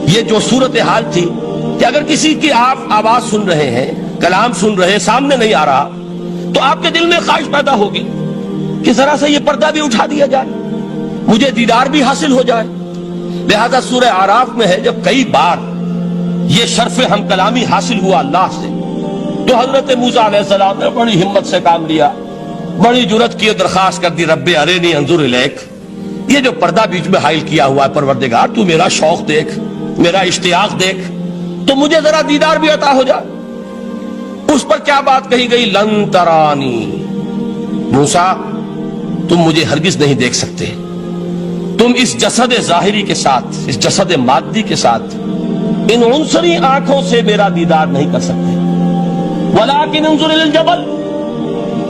یہ جو صورتحال تھی کہ اگر کسی کی آپ آواز سن رہے ہیں، کلام سن رہے ہیں، سامنے نہیں آ رہا، تو آپ کے دل میں خواہش پیدا ہوگی کہ ذرا سے یہ پردہ بھی اٹھا دیا جائے، مجھے دیدار بھی حاصل ہو جائے۔ لہذا سورہ اعراف میں ہے جب کئی بار یہ شرف ہم کلامی حاصل ہوا اللہ سے، تو حضرت موسیٰ علیہ السلام نے بڑی ہمت سے کام لیا، بڑی جرت کی، درخواست کر دی، رب ارنی انظر الیک، یہ جو پردہ بیچ میں حائل کیا ہوا ہے پروردگار، تو میرا شوق دیکھ، میرا اشتیاق دیکھ، تو مجھے ذرا دیدار بھی عطا ہو جائے۔ اس پر کیا بات کہی گئی؟ لن ترانی، موسیٰ تم مجھے ہرگز نہیں دیکھ سکتے، تم اس جسد ظاہری کے ساتھ، اس جسد مادی کے ساتھ، ان عنصری آنکھوں سے میرا دیدار نہیں کر سکتے۔ ولیکن انظر الی الجبل،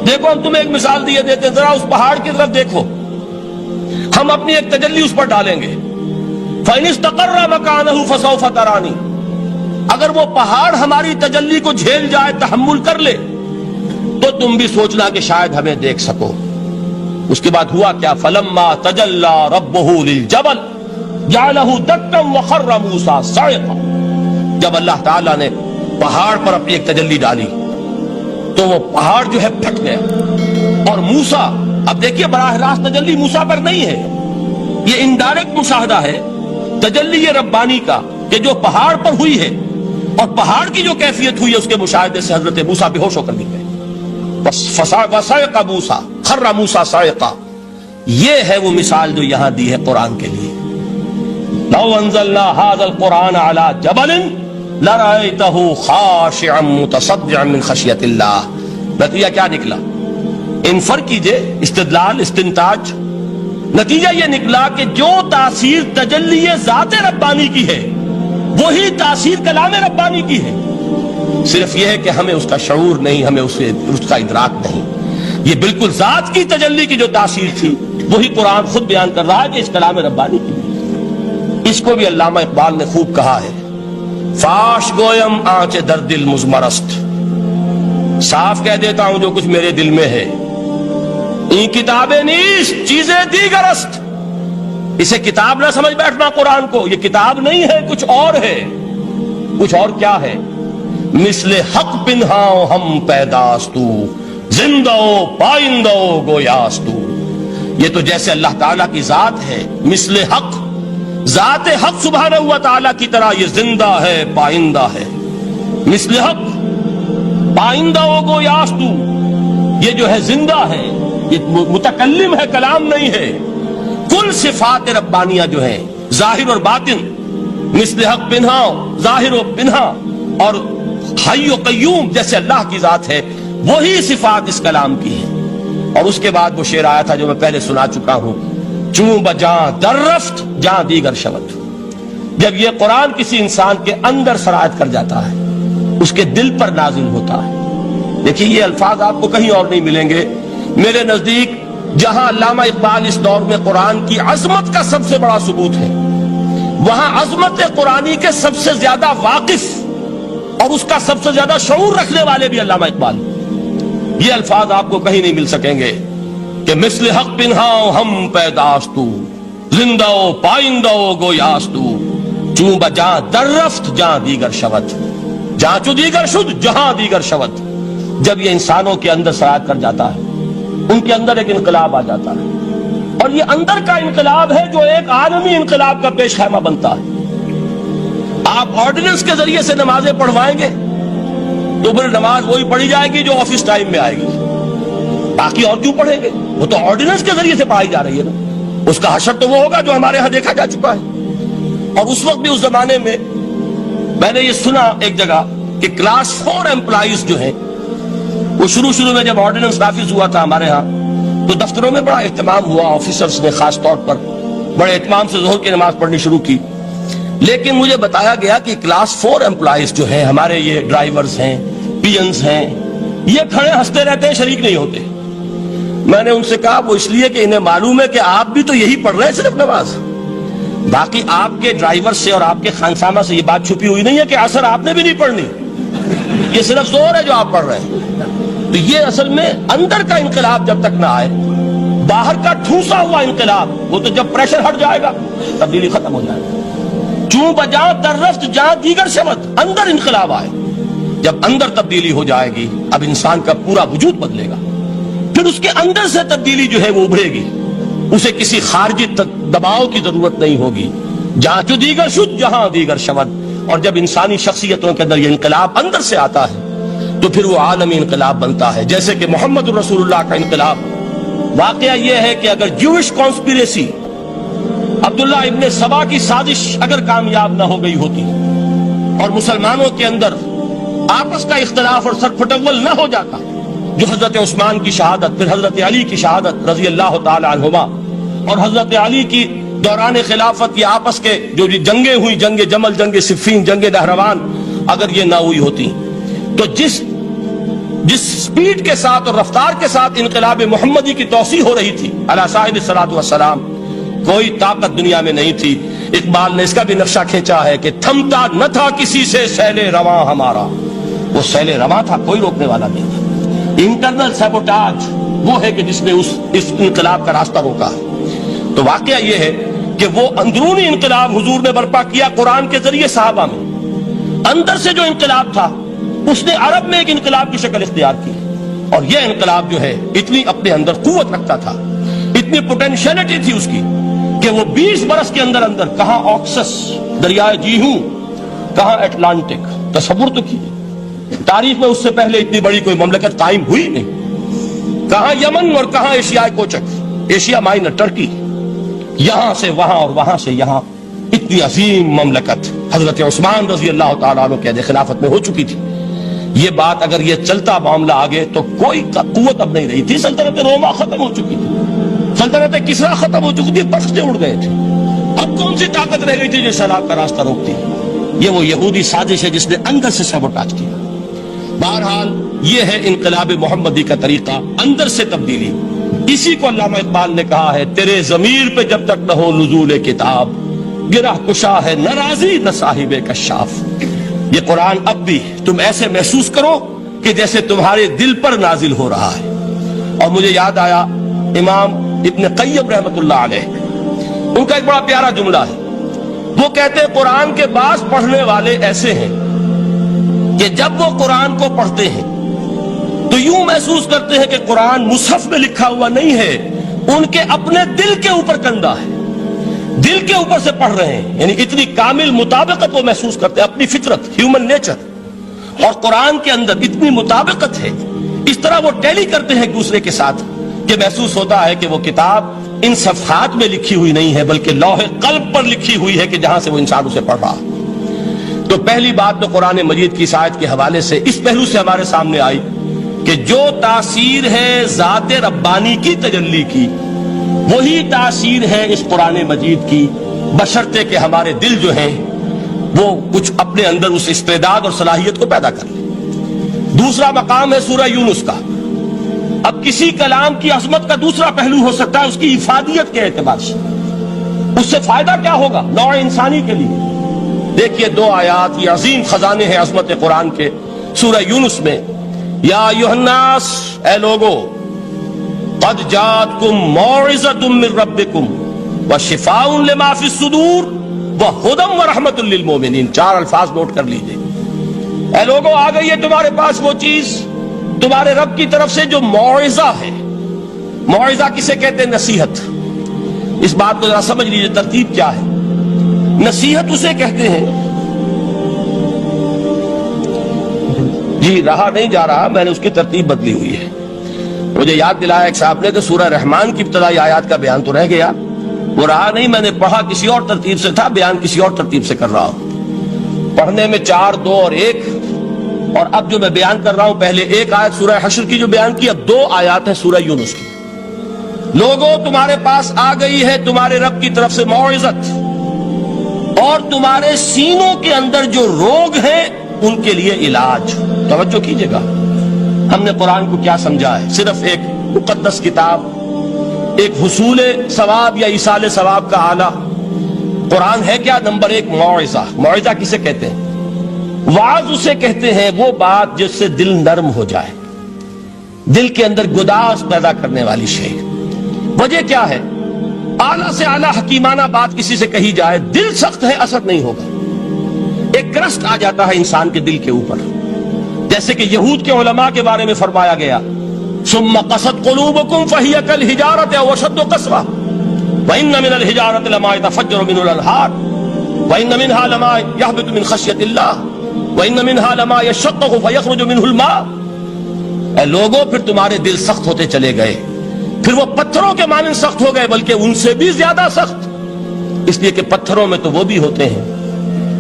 دیکھو ہم تمہیں ایک مثال دیے دیتے، ذرا اس پہاڑ کی طرف دیکھو، ہم اپنی ایک تجلی اس پر ڈالیں گے۔ فإن استقر مکانہ فسوف ترانی، اگر وہ پہاڑ ہماری تجلی کو جھیل جائے، تحمل کر لے، تو تم بھی سوچنا کہ شاید ہمیں دیکھ سکو۔ اس کے بعد ہوا کیا؟ فلما تجلی ربہ للجبل جعلہ دکا وخر موسیٰ صعقا، جب اللہ تعالیٰ نے پہاڑ پر اپنی ایک تجلی ڈالی تو وہ پہاڑ جو ہے پھٹ گیا، اور موسیٰ، اب دیکھیے براہ راست تجلی موسیٰ پر نہیں ہے، یہ انڈائریکٹ مشاہدہ ہے تجلی ربانی کا کہ جو پہاڑ پر ہوئی ہے، اور پہاڑ کی جو کیفیت ہوئی ہے اس کے مشاہدے سے حضرت موسیٰ بے ہوش ہو کر گر گئے۔ وصعق موسیٰ، خر موسیٰ صاعقا. یہ ہے وہ مثال جو یہاں دی ہے قرآن کے لیے. لو انزلنا هذا القرآن على جبل لرأيته خاشعا متصدعا من خشیۃ اللہ. نتیجہ کیا نکلا؟ انفر کیجئے، استدلال، استنتاج. نتیجہ یہ نکلا کہ جو تاثیر تجلی ذات ربانی کی ہے وہی تاثیر کلام ربانی کی ہے. صرف یہ ہے کہ ہمیں اس کا شعور نہیں، ہمیں اس کا ادراک نہیں. یہ بالکل ذات کی تجلی کی جو تاثیر تھی وہی قرآن خود بیان کر رہا ہے کہ اس کلام ربانی کی. اس کو بھی علامہ اقبال نے خوب کہا ہے، فاش گویم آنچ در دل مزمرست. صاف کہہ دیتا ہوں جو کچھ میرے دل میں ہے. این کتابیں نیست چیزیں دیگر است. اسے کتاب نہ سمجھ بیٹھنا قرآن کو، یہ کتاب نہیں ہے، کچھ اور ہے. کچھ اور کیا ہے؟ مثل حق پنہاؤ ہم پیداستو زندہ پائندہ گویاستو. یہ تو جیسے اللہ تعالیٰ کی ذات ہے، مثل حق، ذات حق سبحانہ و تعالیٰ کی طرح یہ زندہ ہے، پائندہ ہے. مثل حق پائندہ گویاستو، یہ جو ہے زندہ ہے، یہ متکلم ہے، کلام نہیں ہے. کل صفات ربانیہ جو ہیں ظاہر اور باطن، مثل حق پنہا، ظاہر و پنہا، اور حی و قیوم جیسے اللہ کی ذات ہے، وہی صفات اس کلام کی ہیں. اور اس کے بعد وہ شعر آیا تھا جو میں پہلے سنا چکا ہوں، چوں بجاں در رفت جاں دیگر شود. جب یہ قرآن کسی انسان کے اندر سرایت کر جاتا ہے، اس کے دل پر نازل ہوتا ہے. دیکھیے یہ الفاظ آپ کو کہیں اور نہیں ملیں گے. میرے نزدیک جہاں علامہ اقبال اس دور میں قرآن کی عظمت کا سب سے بڑا ثبوت ہے، وہاں عظمت قرآنی کے سب سے زیادہ واقف اور اس کا سب سے زیادہ شعور رکھنے والے بھی علامہ اقبال. یہ الفاظ آپ کو کہیں نہیں مل سکیں گے کہ مثل حق پنہاؤ ہم پیداستو زندہ پائندہ گویاستو چوں بجاں در رفت جہاں دیگر شود. جہاں چو دیگر شد جہاں دیگر شود. جب یہ انسانوں کے اندر سرایت کر جاتا ہے، ان کے اندر ایک انقلاب آ جاتا ہے، اور یہ اندر کا انقلاب ہے جو ایک عالمی انقلاب کا پیش خیمہ بنتا ہے. آپ آرڈیننس کے ذریعے سے نمازیں پڑھوائیں گے تو پھر نماز وہی پڑھی جائے گی جو آفس ٹائم میں آئے گی. باقی اور کیوں پڑھیں گے؟ وہ تو آرڈیننس کے ذریعے سے پڑھائی جا رہی ہے نا. اس کا حشر تو وہ ہوگا جو ہمارے ہاں دیکھا جا چکا ہے. اور اس وقت بھی، اس زمانے میں میں نے یہ سنا ایک جگہ کہ کلاس 4 امپلائیز جو ہیں، وہ شروع میں جب آرڈیننس نافذ ہوا تھا ہمارے ہاں تو دفتروں میں بڑا اہتمام ہوا. آفیسرز نے خاص طور پر بڑے اہتمام سے ظہر کی نماز پڑھنی شروع کی. لیکن مجھے بتایا گیا کہ کلاس 4 امپلائیز جو ہیں، ہمارے یہ ڈرائیورز ہیں، پی-انز ہیں، یہ کھڑے ہنستے رہتے ہیں، شریک نہیں ہوتے. میں نے ان سے کہا وہ اس لیے کہ انہیں معلوم ہے کہ آپ بھی تو یہی پڑھ رہے ہیں صرف نماز. باقی آپ کے ڈرائیور سے اور آپ کے خانسامہ سے یہ بات چھپی ہوئی نہیں ہے کہ عصر آپ نے بھی نہیں پڑھنی. یہ صرف زور ہے جو آپ پڑھ رہے ہیں. تو یہ اصل میں اندر کا انقلاب جب تک نہ آئے، باہر کا ٹھوسا ہوا انقلاب، وہ تو جب پریشر ہٹ جائے گا تبدیلی ختم ہو جائے گا. چوں بجاں در رفت جہاں دیگر شود، اندر انقلاب آئے. جب اندر تبدیلی ہو جائے گی، اب انسان کا پورا وجود بدلے گا. پھر اس کے اندر سے تبدیلی جو ہے وہ ابھرے گی، اسے کسی خارجی دباؤ کی ضرورت نہیں ہوگی. جہاں چو دیگر شد جہاں دیگر شود. اور جب انسانی شخصیتوں کے اندر یہ انقلاب اندر سے آتا ہے تو پھر وہ عالمی انقلاب بنتا ہے. جیسے کہ محمد رسول اللہ کا انقلاب. واقعہ یہ ہے کہ اگر جوش کانسپیریسی، عبداللہ ابن سبا کی سازش اگر کامیاب نہ ہو گئی ہوتی اور مسلمانوں کے اندر آپس کا اختلاف اور سرپھٹول نہ ہو جاتا، جو حضرت عثمان کی شہادت، پھر حضرت علی کی شہادت رضی اللہ تعالی عنہما، اور حضرت علی کی دوران خلافت یہ آپس کے جو جنگیں ہوئی، جنگ جمل، جنگ صفین، جنگ نہروان، اگر یہ نہ ہوئی ہوتی تو جس سپیڈ کے ساتھ اور رفتار کے ساتھ انقلاب محمدی کی توسیع ہو رہی تھی علی صاحب الصلاۃ والسلام، کوئی طاقت دنیا میں نہیں تھی. اقبال نے اس کا بھی نقشہ کھینچا ہے کہ تھمتا نہ تھا کسی سے سیل رواں ہمارا. وہ سیل رواں تھا، کوئی روکنے والا نہیں تھا. انٹرنل سیبوٹاج وہ ہے کہ جس نے اس انقلاب کا راستہ روکا ہے. تو واقعہ یہ ہے کہ وہ اندرونی انقلاب حضور نے برپا کیا قرآن کے ذریعے صحابہ میں. اندر سے جو انقلاب تھا اس نے عرب میں ایک انقلاب کی شکل اختیار کی. اور یہ انقلاب جو ہے اتنی اپنے اندر قوت رکھتا تھا، اتنی پوٹینشیلٹی تھی اس کی کہ وہ 20 برس کے اندر کہاں آکسس دریائے جیہوں، کہاں اٹلانٹک. تصور تو کیجیے، تاریخ میں اس سے پہلے اتنی بڑی کوئی مملکت قائم ہوئی نہیں. کہاں یمن اور کہاں ایشیائے کوچک، ایشیا مائنر ٹرکی، یہاں سے وہاں اور وہاں سے یہاں، اتنی عظیم مملکت حضرت عثمان رضی اللہ تعالیٰ عنہ کے عہد خلافت میں ہو چکی تھی۔ یہ بات اگر یہ چلتا معاملہ آگے تو کوئی قوت اب نہیں رہی تھی۔ سلطنت روما ختم ہو چکی تھی، سلطنت کسرا ختم ہو چکی تھی، پرچے اڑ گئے تھے، اب کون سی طاقت رہ گئی تھی جو سیلاب کا راستہ روکتی؟ یہ وہ یہودی سازش ہے جس نے اندر سے سیبوٹاج کیا۔ بہرحال یہ ہے انقلاب محمدی کا طریقہ، اندر سے تبدیلی۔ اسی کو علامہ اقبال نے کہا ہے، تیرے ضمیر پہ جب تک نہ ہو نزول کتاب، گرہ کشا ہے نہ راضی نہ صاحب کشاف۔ یہ قرآن اب بھی تم ایسے محسوس کرو کہ جیسے تمہارے دل پر نازل ہو رہا ہے۔ اور مجھے یاد آیا امام ابن قیم رحمۃ اللہ علیہ، ان کا ایک بڑا پیارا جملہ ہے۔ وہ کہتے ہیں قرآن کے بعض پڑھنے والے ایسے ہیں کہ جب وہ قرآن کو پڑھتے ہیں تو یوں محسوس کرتے ہیں کہ قرآن مصحف میں لکھا ہوا نہیں ہے، ان کے اپنے دل کے اوپر کندہ ہے، دل کے اوپر سے پڑھ رہے ہیں، یعنی اتنی کامل مطابقت وہ محسوس کرتے ہیں، اپنی فطرت، ہیومن نیچر اور قرآن کے اندر اتنی مطابقت ہے، اس طرح وہ ٹیلی کرتے ہیں ایک دوسرے کے ساتھ کہ محسوس ہوتا ہے کہ وہ کتاب ان صفحات میں لکھی ہوئی نہیں ہے بلکہ لوح قلب پر لکھی ہوئی ہے کہ جہاں سے وہ انسان اسے پڑھ رہا۔ تو پہلی بات تو قرآن مجید کی آیت کے حوالے سے اس پہلو سے ہمارے سامنے آئی کہ جو تاثیر ہے ذات ربانی کی تجلی کی، وہی تاثیر ہے اس قرآن مجید کی، بشرطے کہ ہمارے دل جو ہیں وہ کچھ اپنے اندر اس استعداد اور صلاحیت کو پیدا کر لیں۔ دوسرا مقام ہے سورہ یونس کا۔ اب کسی کلام کی عظمت کا دوسرا پہلو ہو سکتا ہے اس کی افادیت کے اعتبار سے، اس سے فائدہ کیا ہوگا نوع انسانی کے لیے۔ دیکھیے دو آیات، یہ عظیم خزانے ہیں عظمت قرآن کے۔ سورہ یونس میں یا ایھا الناس، اے لوگو، قد جاءتکم موعظۃ من ربکم وشفاء لما فی الصدور وہدی ورحمۃ للمؤمنین۔ چار الفاظ نوٹ کر لیجئے۔ اے لوگو، آ گئی ہے تمہارے پاس وہ چیز تمہارے رب کی طرف سے جو موعظہ ہے۔ موعظہ کسے کہتے ہیں؟ نصیحت۔ اس بات کو ذرا سمجھ لیجئے، ترتیب کیا ہے۔ نصیحت اسے کہتے ہیں، جی رہا نہیں جا رہا، میں نے اس کی ترتیب بدلی ہوئی ہے۔ مجھے یاد دلایا ایک صاحب نے کہ سورہ رحمان کی ابتدائی آیات کا بیان تو رہ گیا، وہ رہا نہیں، میں نے پڑھا کسی اور ترتیب سے تھا، بیان کسی اور ترتیب سے کر رہا ہوں۔ پڑھنے میں 4، 2 اور 1، اور اب جو میں بیان کر رہا ہوں پہلے ایک آیت سورہ حشر کی جو بیان کی، اب 2 آیات ہیں سورہ یونس کی۔ لوگوں، تمہارے پاس آ گئی ہے تمہارے رب کی طرف سے موعظت، اور تمہارے سینوں کے اندر جو روگ ہیں ان کے لیے علاج۔ توجہ کیجئے گا، ہم نے قرآن کو کیا سمجھا ہے؟ صرف ایک مقدس کتاب، ایک حصول ثواب یا ایصال ثواب کا آلہ۔ قرآن ہے کیا؟ نمبر 1 موعظہ۔ موعظہ کسے کہتے ہیں؟ وعظ اسے کہتے ہیں وہ بات جس سے دل نرم ہو جائے، دل کے اندر گداز پیدا کرنے والی شے۔ وجہ کیا ہے؟ اعلیٰ سے اعلیٰ حکیمانہ بات کسی سے کہی جائے، دل سخت ہے، اثر نہیں ہوگا، ایک کرسٹ آ جاتا ہے انسان کے دل کے اوپر۔ جیسے کہ یہود کے علماء کے بارے میں فرمایا گیا، ثم قست قلوبکم فہی کالحجارۃ او اشد قسوۃ وان من الحجارۃ لما يتفجر منه الانہار وان منها لما يهبط من خشیۃ اللہ وان منها لما يشقق فيخرج منه الماء۔ اے لوگوں، پھر تمہارے دل سخت ہوتے چلے گئے، پھر وہ پتھروں کے مانند سخت ہو گئے، بلکہ ان سے بھی زیادہ سخت، اس لیے کہ پتھروں میں تو وہ بھی ہوتے ہیں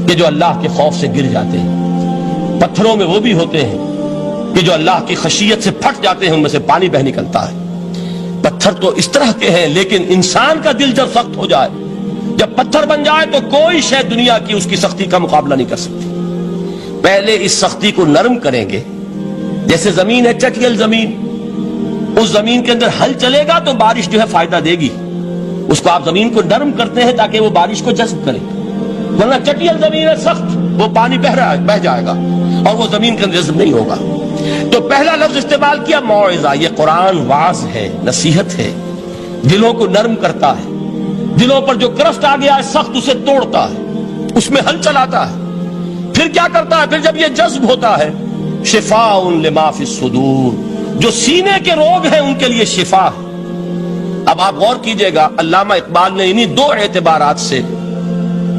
کہ جو اللہ کے خوف سے گر جاتے ہیں، پتھروں میں وہ بھی ہوتے ہیں کہ جو اللہ کی خشیت سے پھٹ جاتے ہیں، ان میں سے پانی بہ نکلتا ہے۔ پتھر تو اس طرح کے ہیں، لیکن انسان کا دل جب سخت ہو جائے، جب پتھر بن جائے، تو کوئی شے دنیا کی اس کی سختی کا مقابلہ نہیں کر سکتی۔ پہلے اس سختی کو نرم کریں گے، جیسے زمین ہے چٹیل زمین، اس زمین کے اندر ہل چلے گا تو بارش جو ہے فائدہ دے گی، اس کو آپ زمین کو نرم کرتے ہیں تاکہ وہ بارش کو جذب کرے، ورنہ چٹیل زمین ہے سخت، وہ پانی بہ جائے گا اور وہ زمین کے اندر جذب نہیں ہوگا۔ تو پہلا لفظ استعمال کیا موعظہ۔ یہ قرآن واعظ ہے، نصیحت ہے، دلوں کو نرم کرتا ہے، دلوں پر جو کرسٹ آ گیا ہے سخت اسے توڑتا ہے، اس میں ہل چلاتا ہے۔ پھر کیا کرتا ہے؟ پھر جب یہ جذب ہوتا ہے، شفاء لما فی الصدور، جو سینے کے روگ ہیں ان کے لیے شفا ہے۔ اب آپ غور کیجئے گا، علامہ اقبال نے انہی 2 اعتبارات سے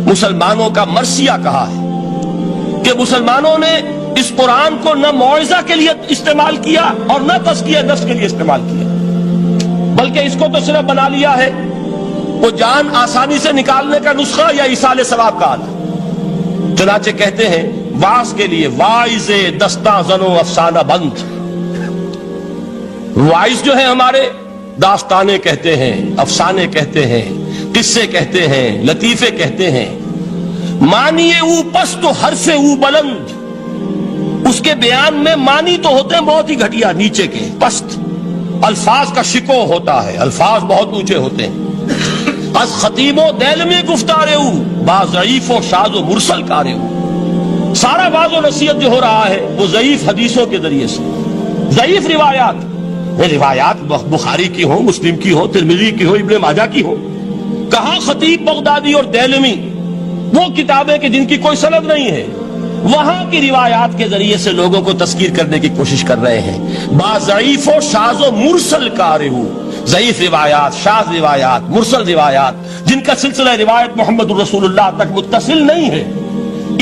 مسلمانوں کا مرثیہ کہا ہے کہ مسلمانوں نے اس قرآن کو نہ موعظہ کے لیے استعمال کیا اور نہ تزکیہ نفس کے لیے استعمال کیا۔ بلکہ اس کو تو صرف بنا لیا ہے وہ جان آسانی سے نکالنے کا نسخہ یا ایصال ثواب کا آلہ۔ چنانچہ کہتے ہیں واعظ کے لیے واعظ دستاں زنو افسانہ بند، واعظ جو ہے ہمارے داستانے کہتے ہیں، افسانے کہتے ہیں، قصے کہتے ہیں، لطیفے کہتے ہیں، معنی او پست و حرف او بلند، اس کے بیان میں معنی تو ہوتے ہیں بہت ہی گھٹیا نیچے کے پست، الفاظ کا شکو ہوتا ہے، الفاظ بہت اونچے ہوتے ہیں۔ از خطیب و دیلمی گفتارے او با ضعیف و شاذ و مرسل کارے او، سارا واعظ و نصیحت جو ہو رہا ہے وہ ضعیف حدیثوں کے ذریعے سے، ضعیف روایات بخاری کی ہو، مسلم کی ہو، ترمذی کی ہو، ابن ماجہ کی ہو۔ کہاں خطیب بغدادی اور دیلمی وہ کتابیں کہ جن کی کوئی سند نہیں ہے، وہاں کی روایات کے ذریعے سے لوگوں کو تذکیر کرنے کی کوشش کر رہے ہیں۔ با ضعیف و شاذ و مرسل کارے ہو، ضعیف روایات، شاذ روایات، مرسل روایات جن کا سلسلہ روایت محمد الرسول اللہ تک متصل نہیں ہے،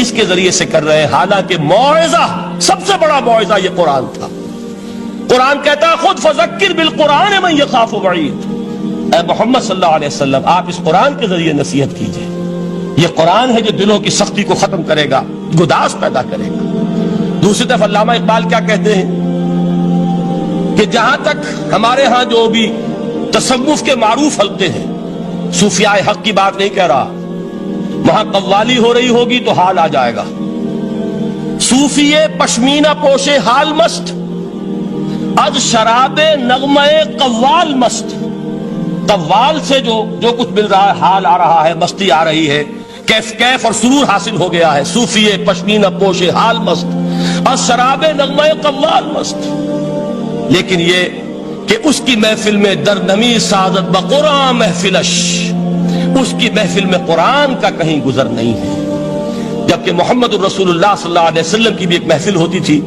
اس کے ذریعے سے کر رہے ہیں، حالانکہ موعظہ سب سے بڑا موعظہ یہ قرآن تھا۔ قرآن کہتا ہے خود فذکر بالقرآن من یخاف وعید، اے محمد صلی اللہ علیہ وسلم آپ اس قرآن کے ذریعے نصیحت کیجئے، یہ قرآن ہے جو دلوں کی سختی کو ختم کرے گا، گداز پیدا کرے گا۔ دوسری طرف علامہ اقبال کیا کہتے ہیں کہ جہاں تک ہمارے ہاں جو بھی تصوف کے معروف حلقے ہیں، صوفیاء حق کی بات نہیں کہہ رہا، وہاں قوالی ہو رہی ہوگی تو حال آ جائے گا۔ صوفی پشمینہ پوشے حال مست، از شراب نغمہ قوال مست، قوال سے جو کچھ مل رہا ہے، حال آ رہا ہے، مستی آ رہی ہے، کیف اور سرور حاصل ہو گیا ہے۔ صوفی پشمینہ پوشے حال مست، از شراب نغمہ قوال مست، لیکن یہ کہ اس کی محفل میں در نمی سعادت بقرآن محفلش، اس کی محفل میں قرآن کا کہیں گزر نہیں ہے۔ جبکہ محمد الرسول اللہ صلی اللہ علیہ وسلم کی بھی ایک محفل ہوتی تھی،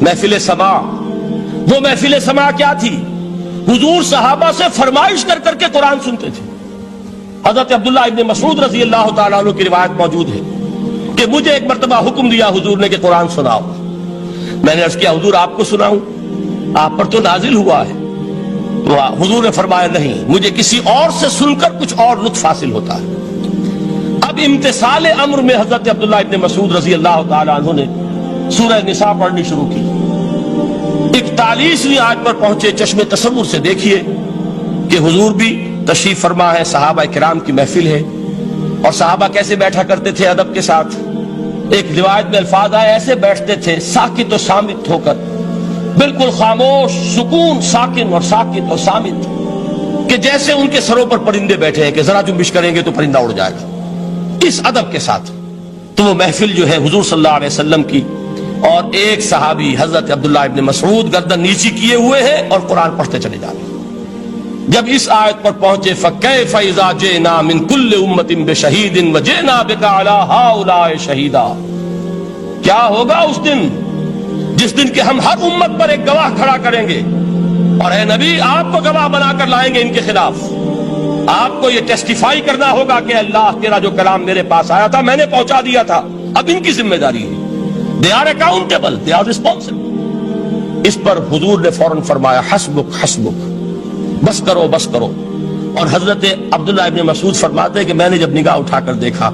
محفل سماع۔ وہ محفل سماع کیا تھی؟ حضور صحابہ سے فرمائش کر کر کے قرآن سنتے تھے۔ حضرت عبداللہ ابن مسعود رضی اللہ تعالیٰ عنہ کی روایت موجود ہے کہ مجھے ایک مرتبہ حکم دیا حضور نے کہ قرآن سناؤ۔ میں نے عرض کیا حضور آپ کو سناؤں؟ آپ پر تو نازل ہوا ہے۔ تو حضور نے فرمایا نہیں، مجھے کسی اور سے سن کر کچھ اور لطف حاصل ہوتا ہے۔ اب امتثال امر میں حضرت عبداللہ ابن مسعود رضی اللہ تعالیٰ عنہ نے سورہ نساء پڑھنی شروع کی۔ 41ویں آیت پر پہنچے، چشم تصور سے دیکھیے کہ حضور بھی تشریف فرما ہے، صحابہ کرام کی محفل ہے، اور صحابہ کیسے بیٹھا کرتے تھے ادب کے ساتھ۔ ایک روایت میں الفاظ آئے ایسے بیٹھتے تھے ساکت و صامت ہو کر، بالکل خاموش، سکون، ساکن اور ساکت اور صامت، کہ جیسے ان کے سروں پر پرندے بیٹھے ہیں کہ ذرا جنبش کریں گے تو پرندہ اڑ جائے گا، اس ادب کے ساتھ۔ تو وہ محفل جو ہے حضور صلی اللہ علیہ وسلم کی، اور ایک صحابی حضرت عبداللہ ابن مسعود گردن نیچی کیے ہوئے ہیں اور قرآن پڑھتے چلے جا رہے ہیں۔ جب اس آیت پر پہنچے فَكَيْفَ إِذَا جِئْنَا مِن كُلِّ أُمَّةٍ بِشَهِيدٍ وَجِئْنَا بِكَ عَلَىٰ هَٰؤُلَاءِ شَهِيدًا، کیا ہوگا اس دن جس دن کہ ہم ہر امت پر ایک گواہ کھڑا کریں گے، اور اے نبی آپ کو گواہ بنا کر لائیں گے ان کے خلاف۔ آپ کو یہ ٹیسٹیفائی کرنا ہوگا کہ اللہ تیرا جو کلام میرے پاس آیا تھا میں نے پہنچا دیا تھا، اب ان کی ذمہ داری ہے، they are accountable, they are responsible۔ اس پر حضور نے فوراً فرمایا حسبک حسبک، بس کرو بس کرو۔ اور حضرت عبداللہ ابن مسعود فرماتے ہیں کہ میں نے جب نگاہ اٹھا کر دیکھا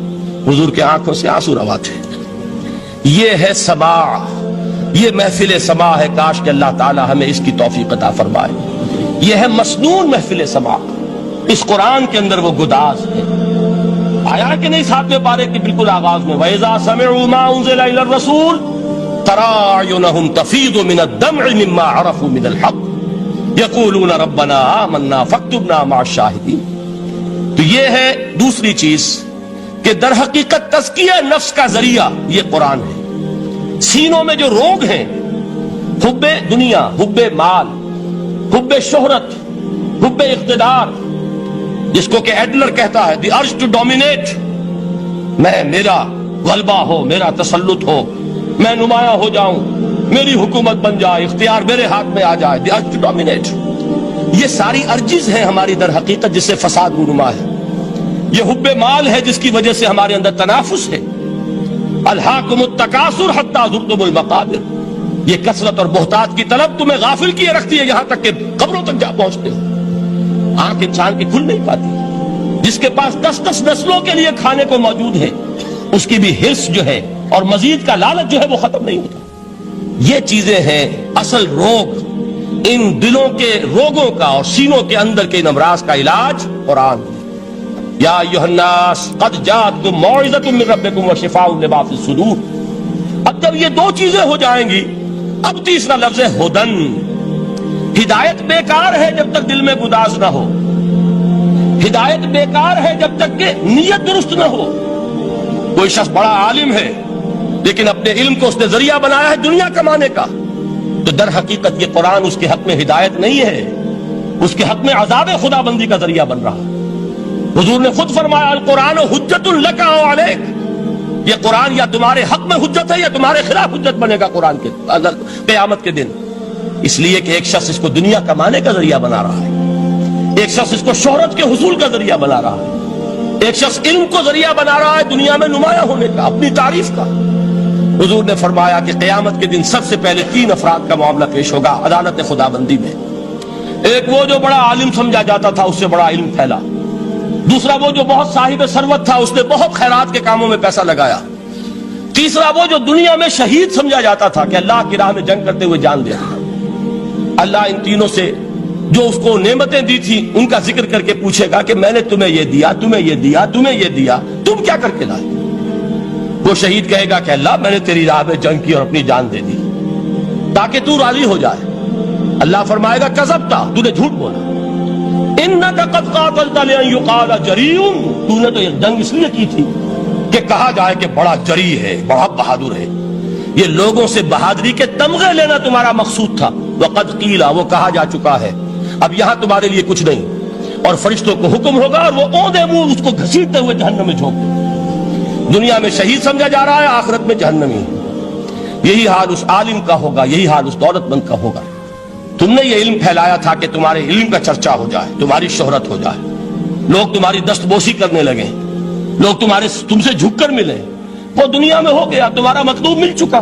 حضور کے آنکھوں سے آنسو روا تھے۔ یہ ہے سماع، یہ محفل سماع ہے، کاش کہ اللہ تعالی ہمیں اس کی توفیق عطا فرمائے۔ یہ ہے مسنون محفل سماع، اس قرآن کے اندر وہ گداز ہے۔ آیا کہ نہیں 7ویں پارے کی بالکل آغاز میں وَإِذَا سَمِعُوا مَا أُنزِلَ إِلَى الرَّسُولِ تَرَىٰ أَعْيُنَهُمْ تَفِيضُ مِنَ الدَّمْعِ مِمَّا عَرَفُوا مِنَ الْحَقِّ يَقُولُونَ رَبَّنَا آمَنَّا فَاكْتُبْنَا مَعَ الشَّاهِدِينَ۔ تو یہ ہے دوسری چیز کہ در حقیقت تزکیہ نفس کا ذریعہ یہ قرآن ہے۔ سینوں میں جو روگ ہیں، حب دنیا، حب مال، حب شہرت، حب اقتدار، جس کو کہ ایڈلر کہتا ہے دی ارج ٹو ڈومینیٹ، میرا غلبہ ہو، میرا تسلط ہو، میں نمایاں ہو جاؤں، میری حکومت بن جائے، اختیار میرے ہاتھ میں آ جائے، دی ارج ٹو ڈومینیٹ۔ یہ ساری ارجز ہیں ہماری در حقیقت جس سے فساد رونما ہے۔ یہ حب مال ہے جس کی وجہ سے ہمارے اندر تنافس ہے۔ الہاکم التکاثر حتی زرتم المقابر، یہ کثرت اور بہتات کی طلب تمہیں غافل کیے رکھتی ہے یہاں تک کہ قبروں تک جا پہنچتے ہو۔ آنکھ انسان کی کھل نہیں پاتی. جس کے پاس 10 نسلوں کے لیے کھانے کو موجود ہے اس کی بھی حرص جو ہے اور مزید کا لالچ جو ہے وہ ختم نہیں ہوتا. یہ چیزیں ہیں اصل روگ. ان دلوں کے روگوں کا اور سینوں کے اندر کے ان امراض کا علاج قرآن. یا ایھا الناس قد جاءتکم موعظۃ من ربکم وشفاء لما فی الصدور. اب جب یہ دو چیزیں ہو جائیں گی اب تیسرا لفظ ہے ہدن. ہدایت بیکار ہے جب تک دل میں گداز نہ ہو. ہدایت بیکار ہے جب تک کہ نیت درست نہ ہو. کوئی شخص بڑا عالم ہے لیکن اپنے علم کو اس نے ذریعہ بنایا ہے دنیا کمانے کا، تو در حقیقت یہ قرآن اس کے حق میں ہدایت نہیں ہے، اس کے حق میں عذاب خدا بندی کا ذریعہ بن رہا. حضور نے خود فرمایا القرآن حجت لک او علیک. یہ قرآن یا تمہارے حق میں حجت ہے یا تمہارے خلاف حجت بنے گا قرآن کے قیامت کے دن. اس لیے کہ ایک شخص اس کو دنیا کمانے کا ذریعہ بنا رہا ہے، ایک شخص اس کو شہرت کے حصول کا ذریعہ بنا رہا ہے، ایک شخص علم کو ذریعہ بنا رہا ہے دنیا میں نمایاں ہونے کا، اپنی تعریف کا. حضور نے فرمایا کہ قیامت کے دن سب سے پہلے 3 افراد کا معاملہ پیش ہوگا عدالت خدا بندی میں. ایک وہ جو بڑا عالم سمجھا جاتا تھا، اس سے بڑا علم پھیلا. دوسرا وہ جو بہت صاحب ثروت تھا، اس نے بہت خیرات کے کاموں میں پیسہ لگایا. تیسرا وہ جو دنیا میں شہید سمجھا جاتا تھا کہ اللہ کی راہ میں جنگ کرتے ہوئے جان دیا. اللہ ان تینوں سے جو اس کو نعمتیں دی تھی ان کا ذکر کر کے پوچھے گا کہ میں نے تمہیں یہ دیا، تمہیں یہ دیا، تمہیں یہ دیا، تم کیا کر کے لائے؟ وہ شہید کہے گا کہ اللہ میں نے تیری راہ میں جنگ کی اور اپنی جان دے دی تاکہ تو راضی ہو جائے. اللہ فرمائے گا کذبت، تو نے جھوٹ بولا. انک قد قاتلت لان یقال جریء، تو نے تو یہ جنگ اس لیے کی تھی کہ کہا جائے کہ بڑا جری ہے، بڑا بہادر ہے. یہ لوگوں سے بہادری کے تمغے لینا تمہارا مقصود تھا. وقد قیل، وہ کہا جا چکا ہے، اب یہاں تمہارے لیے کچھ نہیں. اور فرشتوں کو حکم ہوگا اور وہ اوندے منہ اس کو گھسیٹتے ہوئے جہنم میں جھونک دیں. دنیا میں شہید سمجھا جا رہا ہے، آخرت میں جہنمی. یہی حال اس عالم کا ہوگا، یہی حال اس دولت مند کا ہوگا. تم نے یہ علم پھیلایا تھا کہ تمہارے علم کا چرچا ہو جائے، تمہاری شہرت ہو جائے، لوگ تمہاری دستبوسی کرنے لگیں، لوگ تم سے جھک کر ملیں. وہ دنیا میں ہو گیا، تمہارا مطلوب مل چکا،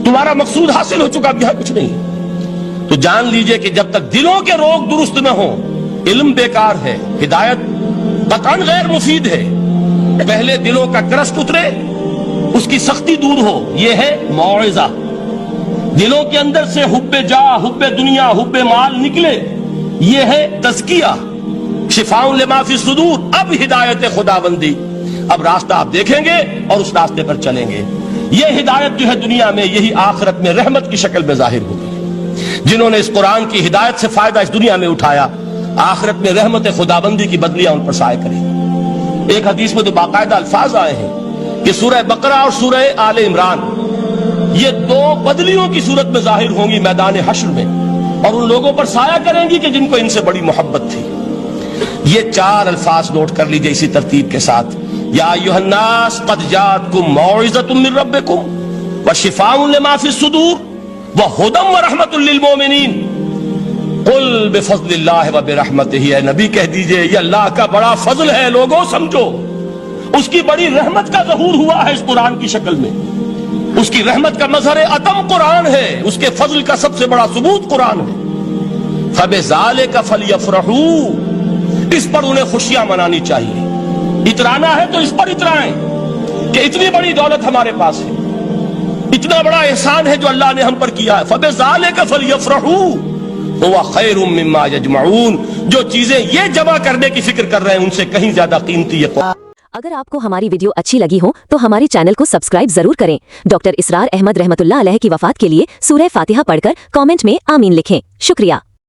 تمہارا مقصود حاصل ہو چکا، اب یہاں کچھ نہیں. تو جان لیجئے کہ جب تک دلوں کے روگ درست نہ ہوں علم بیکار ہے، ہدایت قطعاً غیر مفید ہے. پہلے دلوں کا کرست اترے، اس کی سختی دور ہو، یہ ہے موعظہ. دلوں کے اندر سے حب جاہ، حب دنیا، حب مال نکلے، یہ ہے تزکیہ. شفاء لما فی الصدور، اب ہدایت خدا بندی. اب راستہ آپ دیکھیں گے اور اس راستے پر چلیں گے. یہ ہدایت جو ہے دنیا میں، یہی آخرت میں رحمت کی شکل میں ظاہر ہوگی. جنہوں نے اس قرآن کی ہدایت سے فائدہ اس دنیا میں اٹھایا، آخرت میں رحمت خدا بندی کی بدلیاں ان پر سائے کریں. ایک حدیث میں تو باقاعدہ الفاظ آئے ہیں کہ سورہ بقرہ اور سورہ آل عمران یہ 2 بدلیوں کی صورت میں ظاہر ہوں گی میدان حشر میں، اور ان لوگوں پر سایہ کریں گی کہ جن کو ان سے بڑی محبت تھی. یہ 4 الفاظ نوٹ کر لیجئے اسی ترتیب کے ساتھ. یا ایھا الناس قد جاءتکم موعظۃ من ربکم وشفاء لما فی الصدور وہدی ورحمۃ للمؤمنین. قل بفضل اللہ وبرحمتہ، اے نبی کہہ دیجئے یہ اللہ کا بڑا فضل ہے، لوگوں سمجھو. اس کی بڑی رحمت کا ظہور ہوا ہے اس قرآن کی شکل میں. اس کی رحمت کا مظہر عتم قرآن ہے، اس کے فضل کا سب سے بڑا ثبوت قرآن ہے. فبذالک فلیفرحوا، اس پر انہیں خوشیاں منانی چاہیے. اترانا ہے تو اس پر اترائیں کہ اتنی بڑی دولت ہمارے پاس ہے، اتنا بڑا احسان ہے جو اللہ نے ہم پر کیا ہے. فبذالک فلیفرحوا هو خیر مما یجمعون. جو چیزیں یہ جمع کرنے کی فکر کر رہے ہیں ان سے کہیں زیادہ قیمتی ہے. اگر آپ کو ہماری ویڈیو اچھی لگی ہو تو ہمارے چینل کو سبسکرائب ضرور کریں. ڈاکٹر اسرار احمد رحمت اللہ علیہ کی وفات کے لیے سورہ فاتحہ پڑھ کر کامنٹ میں آمین لکھیں. شکریہ.